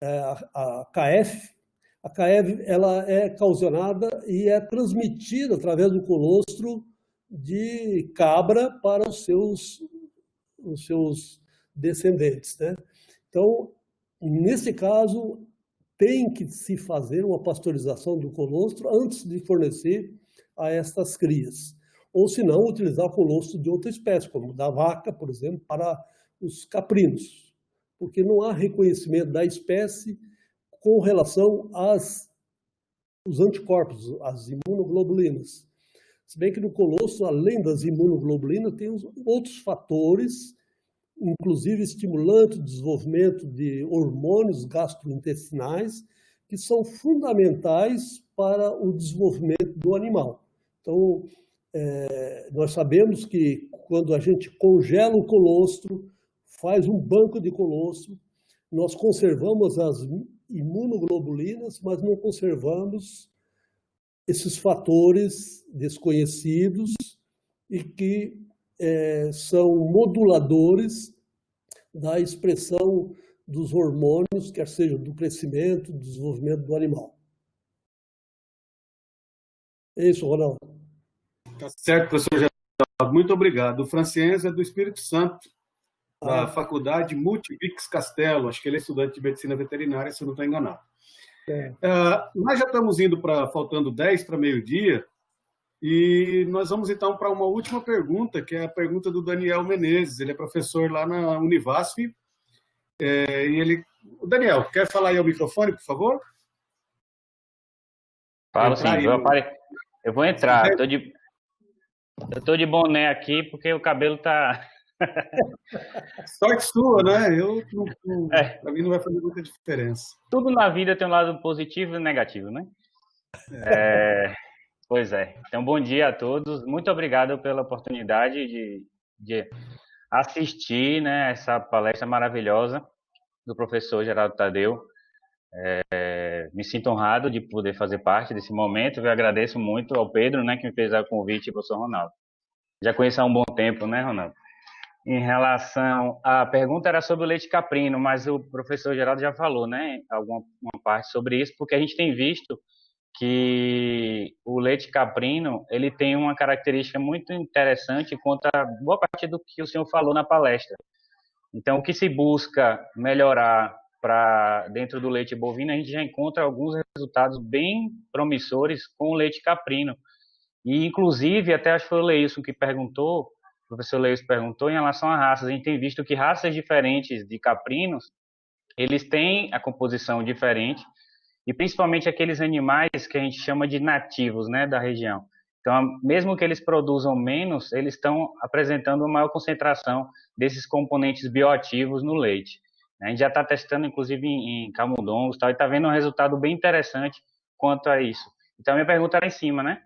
a KF. A KF ela é causionada e é transmitida através do colostro de cabra para os seus descendentes, né? Então, nesse caso, tem que se fazer uma pasteurização do colostro antes de fornecer a estas crias. Ou, se não, utilizar colostro de outra espécie, como da vaca, por exemplo, para os caprinos, porque não há reconhecimento da espécie com relação aos anticorpos, às imunoglobulinas. Se bem que no colostro, além das imunoglobulinas, tem outros fatores, inclusive estimulante o desenvolvimento de hormônios gastrointestinais, que são fundamentais para o desenvolvimento do animal. Então, nós sabemos que quando a gente congela o colostro, faz um banco de colostro, nós conservamos as imunoglobulinas, mas não conservamos esses fatores desconhecidos e que são moduladores da expressão dos hormônios, quer seja do crescimento, do desenvolvimento do animal. É isso, Ronaldo. Tá certo, professor Geraldo. Muito obrigado. O Francienzo é do Espírito Santo, da Faculdade Multibix Castelo. Acho que ele é estudante de medicina veterinária, se eu não estou enganado. Nós já estamos indo faltando 10 para meio-dia, e nós vamos então para uma última pergunta, que é a pergunta do Daniel Menezes. Ele é professor lá na Univasf. Daniel, quer falar aí ao microfone, por favor? Falo sim, eu vou entrar. Eu tô de boné aqui porque o cabelo tá... Sorte sua, né? Para mim não vai fazer muita diferença. Tudo na vida tem um lado positivo e negativo, né? Pois é. Então, bom dia a todos. Muito obrigado pela oportunidade de assistir, né, essa palestra maravilhosa do professor Geraldo Tadeu. Me sinto honrado de poder fazer parte desse momento. Eu agradeço muito ao Pedro, né, que me fez o convite, e ao professor Ronaldo. Já conheço há um bom tempo, né, Ronaldo? Em relação... A pergunta era sobre o leite caprino, mas o professor Geraldo já falou, né, alguma parte sobre isso, porque a gente tem visto que o leite caprino, ele tem uma característica muito interessante quanto a boa parte do que o senhor falou na palestra. Então, o que se busca melhorar dentro do leite bovino, a gente já encontra alguns resultados bem promissores com o leite caprino. E, inclusive, até acho que foi o Leilson que perguntou, o professor Leilson perguntou em relação a raças. A gente tem visto que raças diferentes de caprinos, eles têm a composição diferente, e principalmente aqueles animais que a gente chama de nativos, né, da região. Então, mesmo que eles produzam menos, eles estão apresentando uma maior concentração desses componentes bioativos no leite. A gente já está testando, inclusive, em camundongos, e está vendo um resultado bem interessante quanto a isso. Então, a minha pergunta era em cima, né,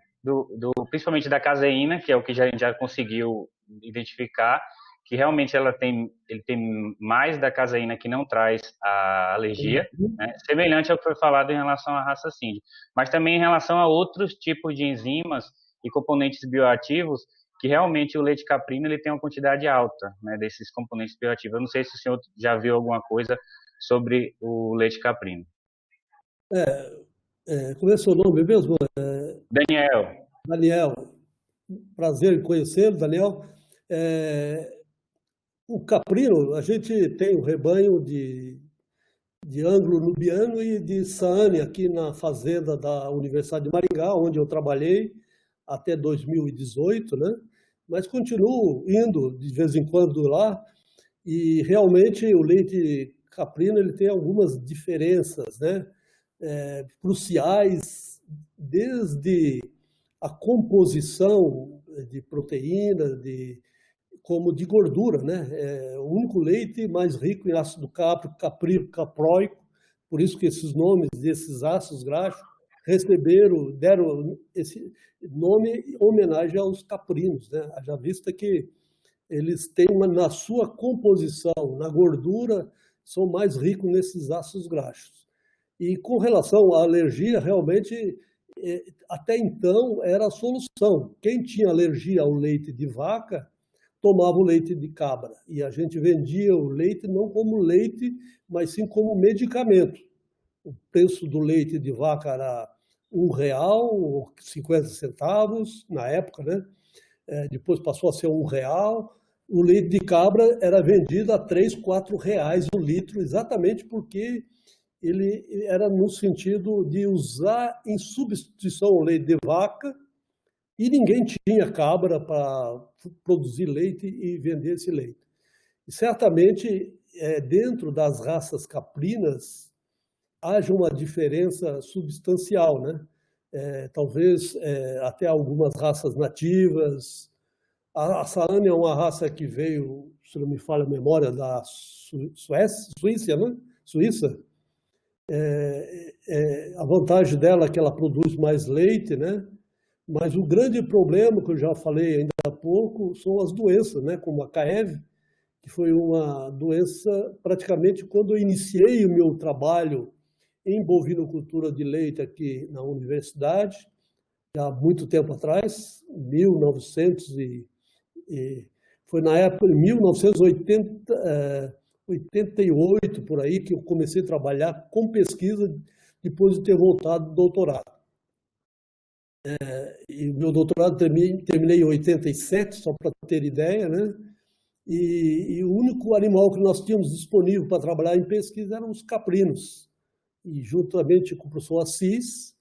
principalmente da caseína, que é o que a gente já conseguiu identificar, que realmente ele tem mais da caseína que não traz a alergia, né? Semelhante ao que foi falado em relação à raça Sind, mas também em relação a outros tipos de enzimas e componentes bioativos, que realmente o leite caprino ele tem uma quantidade alta, né, desses componentes bioativos. Eu não sei se o senhor já viu alguma coisa sobre o leite caprino. Como é o seu nome mesmo? Daniel. Daniel, prazer em conhecê-lo, Daniel. O caprino, a gente tem um rebanho de anglo-nubiano e de saane aqui na fazenda da Universidade de Maringá, onde eu trabalhei até 2018, né? Mas continuo indo de vez em quando lá, e realmente o leite caprino ele tem algumas diferenças, né? Cruciais, desde a composição de proteína, como de gordura, né? É o único leite mais rico em ácido cáprico, caprílico, por isso que esses nomes desses ácidos graxos deram esse nome em homenagem aos caprinos, né? Haja vista que eles têm na sua composição, na gordura, são mais ricos nesses ácidos graxos. E com relação à alergia, realmente, até então era a solução. Quem tinha alergia ao leite de vaca, tomava o leite de cabra. E a gente vendia o leite não como leite, mas sim como medicamento. O preço do leite de vaca era R$1, 50 centavos, na época, né? Depois passou a ser R$1. O leite de cabra era vendido a R$3, R$4 o litro, exatamente porque ele era no sentido de usar em substituição ao leite de vaca, e ninguém tinha cabra para produzir leite e vender esse leite. E certamente, dentro das raças caprinas, haja uma diferença substancial, né? Talvez até algumas raças nativas. A saane é uma raça que veio, se não me falha a memória, da Suíça, né? Suíça. A vantagem dela é que ela produz mais leite, né? Mas o grande problema, que eu já falei ainda há pouco, são as doenças, né? Como a CAEV, que foi uma doença, praticamente, quando eu iniciei o meu trabalho em bovinocultura de leite aqui na universidade, já há muito tempo atrás, 1900 foi na época de 1988, por aí, que eu comecei a trabalhar com pesquisa depois de ter voltado do doutorado. E o meu doutorado terminei em 87, só para ter ideia, né? E o único animal que nós tínhamos disponível para trabalhar em pesquisa eram os caprinos. e juntamente com o professor Assis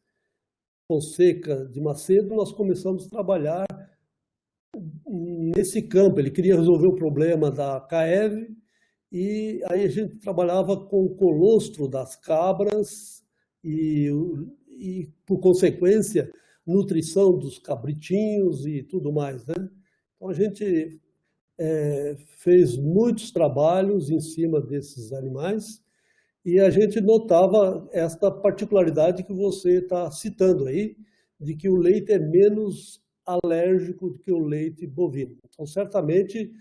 Fonseca de Macedo, nós começamos a trabalhar nesse campo. Ele queria resolver o problema da CAEV, e aí a gente trabalhava com o colostro das cabras e por consequência, nutrição dos cabritinhos e tudo mais, né? Então a gente fez muitos trabalhos em cima desses animais e a gente notava esta particularidade que você está citando aí, de que o leite é menos alérgico do que o leite bovino. Então, certamente,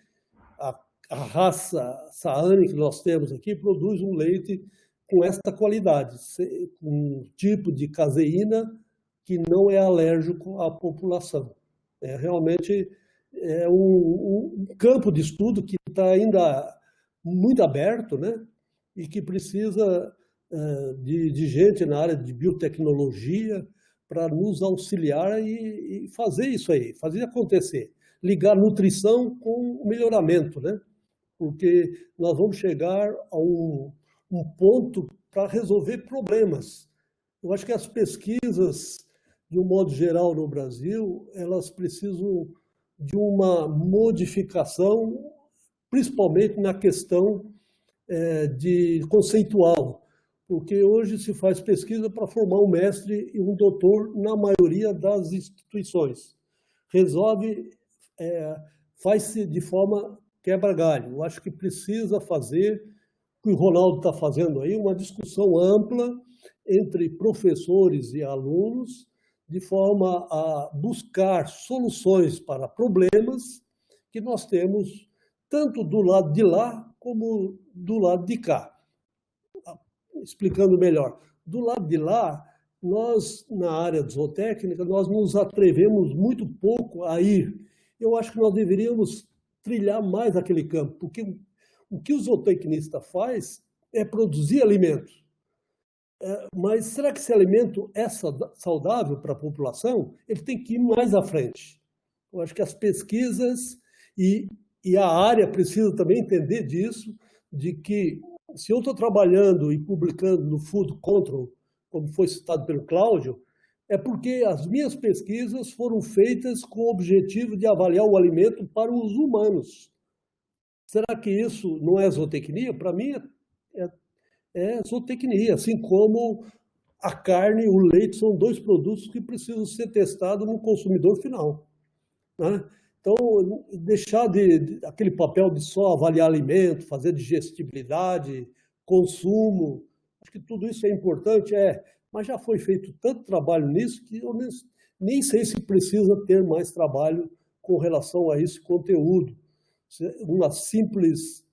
a raça Saane que nós temos aqui produz um leite com esta qualidade, com um tipo de caseína que não é alérgico à população. Realmente é um campo de estudo que está ainda muito aberto, né? E que precisa de gente na área de biotecnologia para nos auxiliar e fazer isso aí, fazer acontecer. Ligar nutrição com o melhoramento, né? Porque nós vamos chegar a um ponto para resolver problemas. Eu acho que as pesquisas, de um modo geral, no Brasil, elas precisam de uma modificação, principalmente na questão de conceitual, porque hoje se faz pesquisa para formar um mestre e um doutor na maioria das instituições. Faz-se de forma quebra-galho. Eu acho que precisa fazer, o que o Ronaldo está fazendo aí, uma discussão ampla entre professores e alunos, de forma a buscar soluções para problemas que nós temos tanto do lado de lá como do lado de cá. Explicando melhor, do lado de lá, nós, na área de zootécnica, nós nos atrevemos muito pouco a ir. Eu acho que nós deveríamos trilhar mais aquele campo, porque o que o zootecnista faz é produzir alimentos. Mas será que esse alimento é saudável para a população? Ele tem que ir mais à frente. Eu acho que as pesquisas e a área precisa também entender disso, de que se eu estou trabalhando e publicando no Food Control, como foi citado pelo Cláudio, é porque as minhas pesquisas foram feitas com o objetivo de avaliar o alimento para os humanos. Será que isso não é zootecnia? Para mim é zootecnia, assim como a carne e o leite são dois produtos que precisam ser testados no consumidor final, né? Então, deixar aquele papel de só avaliar alimento, fazer digestibilidade, consumo, acho que tudo isso é importante, mas já foi feito tanto trabalho nisso que eu nem sei se precisa ter mais trabalho com relação a esse conteúdo. Uma simples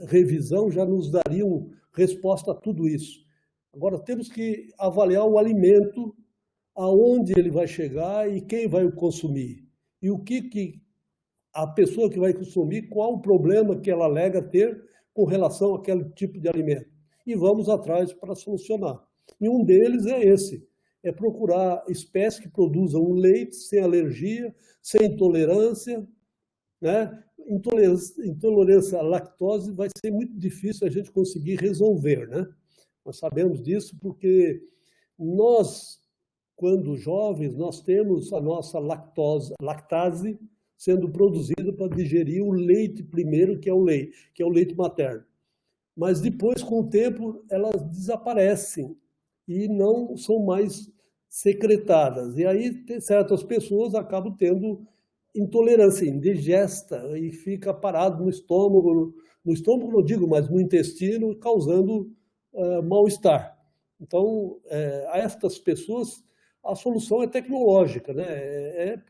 revisão já nos daria resposta a tudo isso. Agora, temos que avaliar o alimento, aonde ele vai chegar e quem vai o consumir. E o que a pessoa que vai consumir, qual o problema que ela alega ter com relação àquele tipo de alimento. E vamos atrás para solucionar. E um deles é esse, é procurar espécies que produzam um leite sem alergia, sem intolerância, né? Intolerância à lactose vai ser muito difícil a gente conseguir resolver, né? Nós sabemos disso porque nós, quando jovens, nós temos a nossa lactase sendo produzida para digerir o leite primeiro, que é o leite materno. Mas depois, com o tempo, elas desaparecem e não são mais secretadas. E aí certas pessoas acabam tendo intolerância, indigesta, e fica parado no estômago não digo, mas no intestino, causando mal-estar. Então, a estas pessoas, a solução é tecnológica, né? É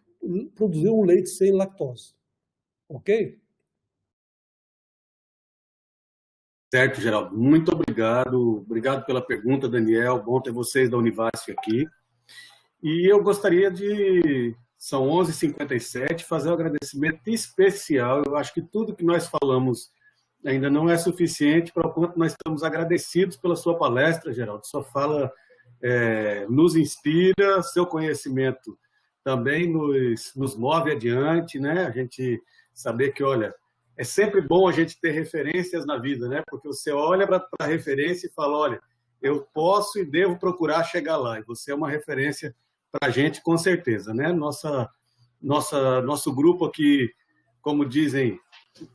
produzir um leite sem lactose. Ok? Certo, Geraldo. Muito obrigado. Obrigado pela pergunta, Daniel. Bom ter vocês da Univasf aqui. E eu gostaria são 11h57, fazer um agradecimento especial. Eu acho que tudo que nós falamos ainda não é suficiente para o quanto nós estamos agradecidos pela sua palestra, Geraldo. Sua fala nos inspira, seu conhecimento também nos move adiante, né? A gente saber que, olha, é sempre bom a gente ter referências na vida, né? Porque você olha para a referência e fala, olha, eu posso e devo procurar chegar lá. E você é uma referência para a gente, com certeza, né? Nosso grupo aqui, como dizem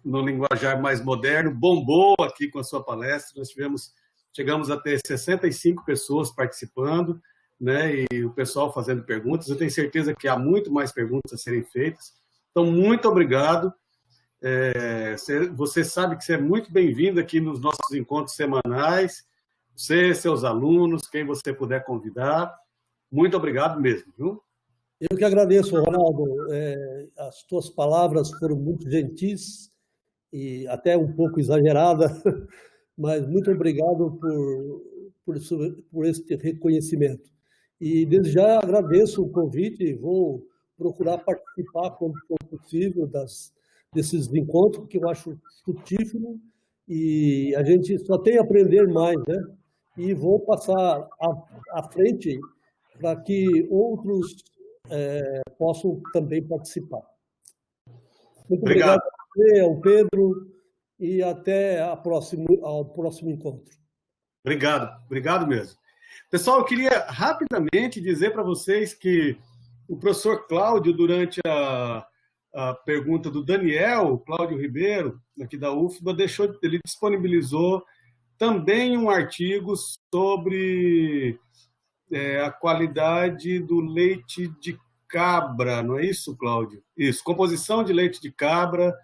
no linguajar mais moderno, bombou aqui com a sua palestra. Nós chegamos a ter 65 pessoas participando, né? E o pessoal fazendo perguntas. Eu tenho certeza que há muito mais perguntas a serem feitas. Então, muito obrigado. Você sabe que você é muito bem-vindo aqui nos nossos encontros semanais. Você, seus alunos, quem você puder convidar. Muito obrigado mesmo, viu? Eu que agradeço, Ronaldo. As tuas palavras foram muito gentis e até um pouco exageradas, mas muito obrigado por esse reconhecimento. E desde já agradeço o convite e vou procurar participar quando for possível desses encontros, porque eu acho frutífero e a gente só tem a aprender mais, né? E vou passar à frente para que outros possam também participar. Muito obrigado a você, ao Pedro, e até ao próximo encontro. Obrigado mesmo. Pessoal, eu queria rapidamente dizer para vocês que o professor Cláudio, durante a pergunta do Daniel, Cláudio Ribeiro, aqui da UFBA, ele disponibilizou também um artigo sobre a qualidade do leite de cabra, não é isso, Cláudio? Isso, composição de leite de cabra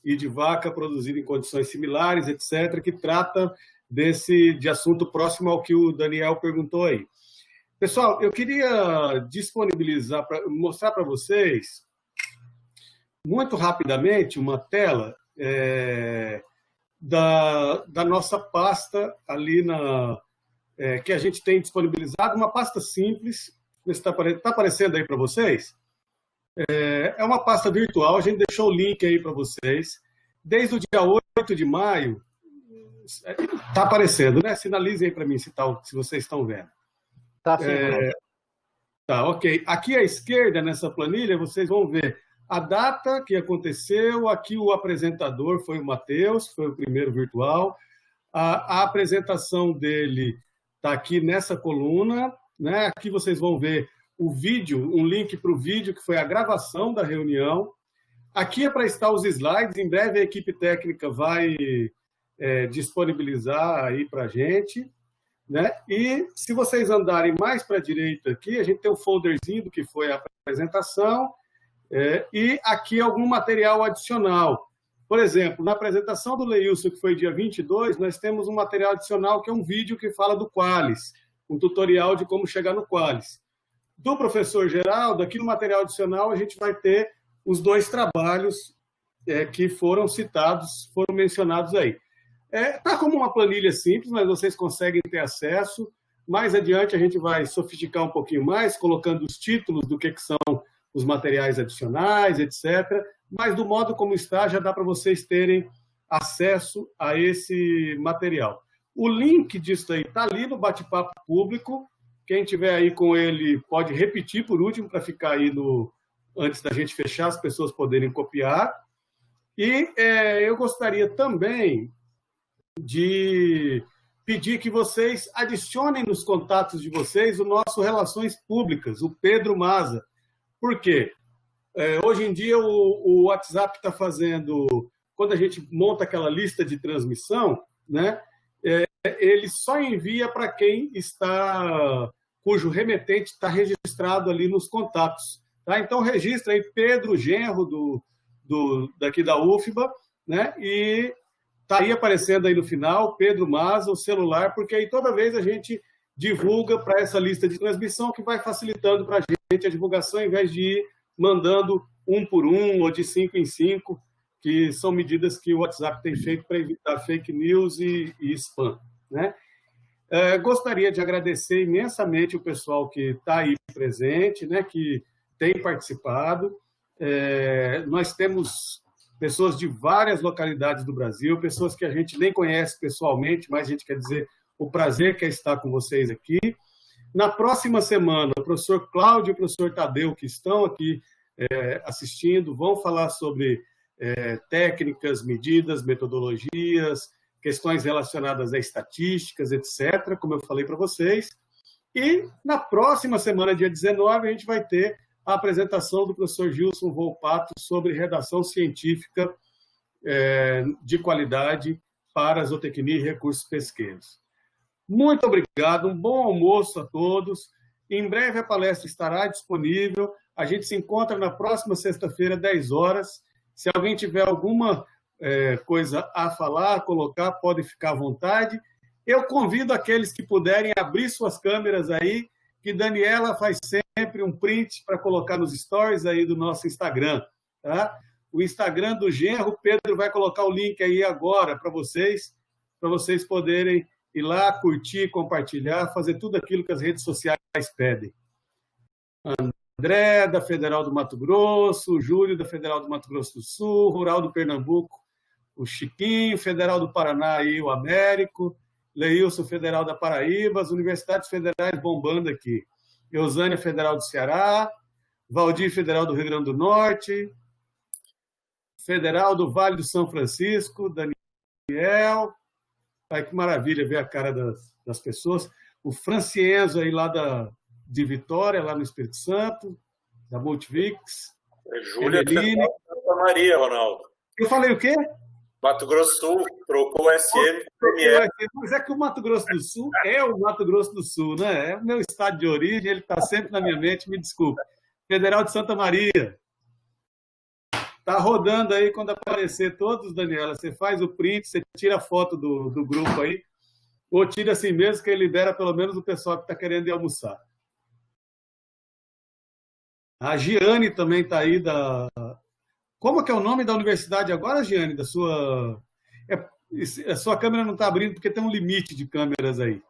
e de vaca produzido em condições similares, etc., que trata de assunto próximo ao que o Daniel perguntou aí. Pessoal, eu queria disponibilizar, mostrar para vocês, muito rapidamente, uma tela da nossa pasta ali que a gente tem disponibilizado, uma pasta simples. Está aparecendo aí para vocês? É uma pasta virtual, a gente deixou o link aí para vocês. Desde o dia 8 de maio, está aparecendo, né? Sinalizem aí para mim se vocês estão vendo. Tá, sim. Tá, ok. Aqui à esquerda, nessa planilha, vocês vão ver a data que aconteceu. Aqui o apresentador foi o Matheus, que foi o primeiro virtual. A apresentação dele está aqui nessa coluna, né? Aqui vocês vão ver o vídeo, um link para o vídeo, que foi a gravação da reunião. Aqui é para estar os slides. Em breve a equipe técnica vai disponibilizar aí para a gente, né? E se vocês andarem mais para a direita aqui, a gente tem um folderzinho do que foi a apresentação, e aqui algum material adicional. Por exemplo, na apresentação do Leilson, que foi dia 22, nós temos um material adicional que é um vídeo que fala do Qualis, um tutorial de como chegar no Qualis. Do professor Geraldo, aqui no material adicional, a gente vai ter os 2 trabalhos que foram citados, foram mencionados aí. Tá como uma planilha simples, mas vocês conseguem ter acesso. Mais adiante, a gente vai sofisticar um pouquinho mais, colocando os títulos do que são os materiais adicionais, etc. Mas, do modo como está, já dá para vocês terem acesso a esse material. O link disso aí está ali no bate-papo público. Quem tiver aí com ele pode repetir por último, para ficar aí antes da gente fechar, as pessoas poderem copiar. E eu gostaria também de pedir que vocês adicionem nos contatos de vocês o nosso Relações Públicas, o Pedro Maza. Por quê? Hoje em dia o WhatsApp está fazendo, quando a gente monta aquela lista de transmissão, né, ele só envia para quem cujo remetente está registrado ali nos contatos. Tá? Então registra aí Pedro Genro, daqui da UFBA, né, e está aí aparecendo aí no final, Pedro Maza, o celular, porque aí toda vez a gente divulga para essa lista de transmissão, que vai facilitando para a gente a divulgação, ao invés de ir mandando 1 por 1 ou de 5 em 5, que são medidas que o WhatsApp tem feito para evitar fake news e spam, né? Gostaria de agradecer imensamente o pessoal que está aí presente, né, que tem participado. Nós temos pessoas de várias localidades do Brasil, pessoas que a gente nem conhece pessoalmente, mas a gente quer dizer o prazer que é estar com vocês aqui. Na próxima semana, o professor Cláudio e o professor Tadeu, que estão aqui assistindo, vão falar sobre técnicas, medidas, metodologias, questões relacionadas a estatísticas, etc., como eu falei para vocês. E na próxima semana, dia 19, a gente vai ter a apresentação do professor Gilson Volpato sobre redação científica de qualidade para a zootecnia e recursos pesqueiros. Muito obrigado, um bom almoço a todos. Em breve a palestra estará disponível. A gente se encontra na próxima sexta-feira, 10 horas. Se alguém tiver alguma coisa a falar, colocar, pode ficar à vontade. Eu convido aqueles que puderem abrir suas câmeras aí, que Daniela faz sempre um print para colocar nos stories aí do nosso Instagram. Tá? O Instagram do Genro, Pedro vai colocar o link aí agora para vocês poderem ir lá, curtir, compartilhar, fazer tudo aquilo que as redes sociais pedem. André, da Federal do Mato Grosso, Júlio, da Federal do Mato Grosso do Sul, Rural do Pernambuco, o Chiquinho, Federal do Paraná, aí, o Américo, Leilson, Federal da Paraíba, as universidades federais bombando aqui. Eusânia, Federal do Ceará, Valdir, Federal do Rio Grande do Norte, Federal do Vale do São Francisco, Daniel. Ai, que maravilha ver a cara das pessoas. O Francienzo aí lá de Vitória, lá no Espírito Santo, da Multivix. Júlia, Santa Maria, Ronaldo. Eu falei o quê? Mato Grosso do Sul, trocou o SM. Mas é que o Mato Grosso do Sul é o Mato Grosso do Sul, né? É o meu estado de origem, ele está sempre na minha mente, me desculpe. Federal de Santa Maria. Está rodando aí, quando aparecer todos, Daniela, você faz o print, você tira a foto do grupo aí, ou tira assim mesmo, que ele libera pelo menos o pessoal que está querendo ir almoçar. A Giane também está aí Como que é o nome da universidade agora, Giane? Da sua... A sua câmera não está abrindo porque tem um limite de câmeras aí.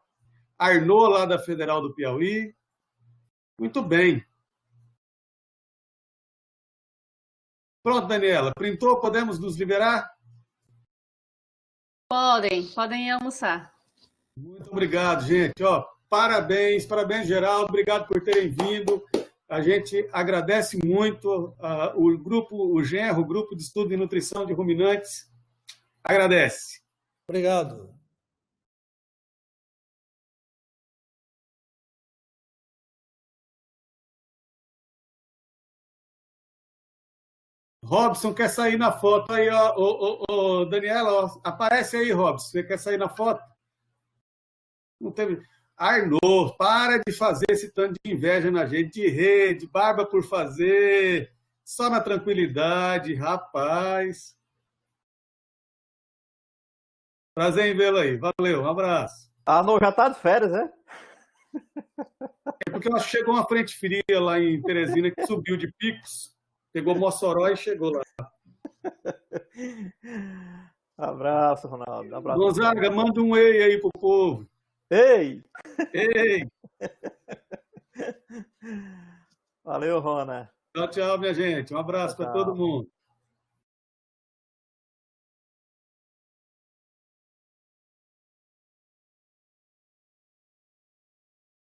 Arnaud, lá da Federal do Piauí. Muito bem. Pronto, Daniela. Printou? Podemos nos liberar? Podem ir almoçar. Muito obrigado, gente. Ó, parabéns, Geraldo. Obrigado por terem vindo. A gente agradece muito o grupo, o Genro, o Grupo de Estudo em Nutrição de Ruminantes. Agradece. Obrigado. Robson quer sair na foto aí, ó. Daniela, ó, aparece aí, Robson. Você quer sair na foto? Não teve. Arnaud, para de fazer esse tanto de inveja na gente, de rede, barba por fazer, só na tranquilidade, rapaz. Prazer em vê-lo aí. Valeu, um abraço. Arnaud já tá de férias, né? É porque ela chegou uma frente fria lá em Teresina que subiu de Picos, pegou Mossoró e chegou lá. Abraço, Ronaldo. Abraço. Gonzaga, manda um ei aí pro povo. Ei! Ei! Valeu, Rona. Tchau, tchau, minha gente. Um abraço para todo mundo.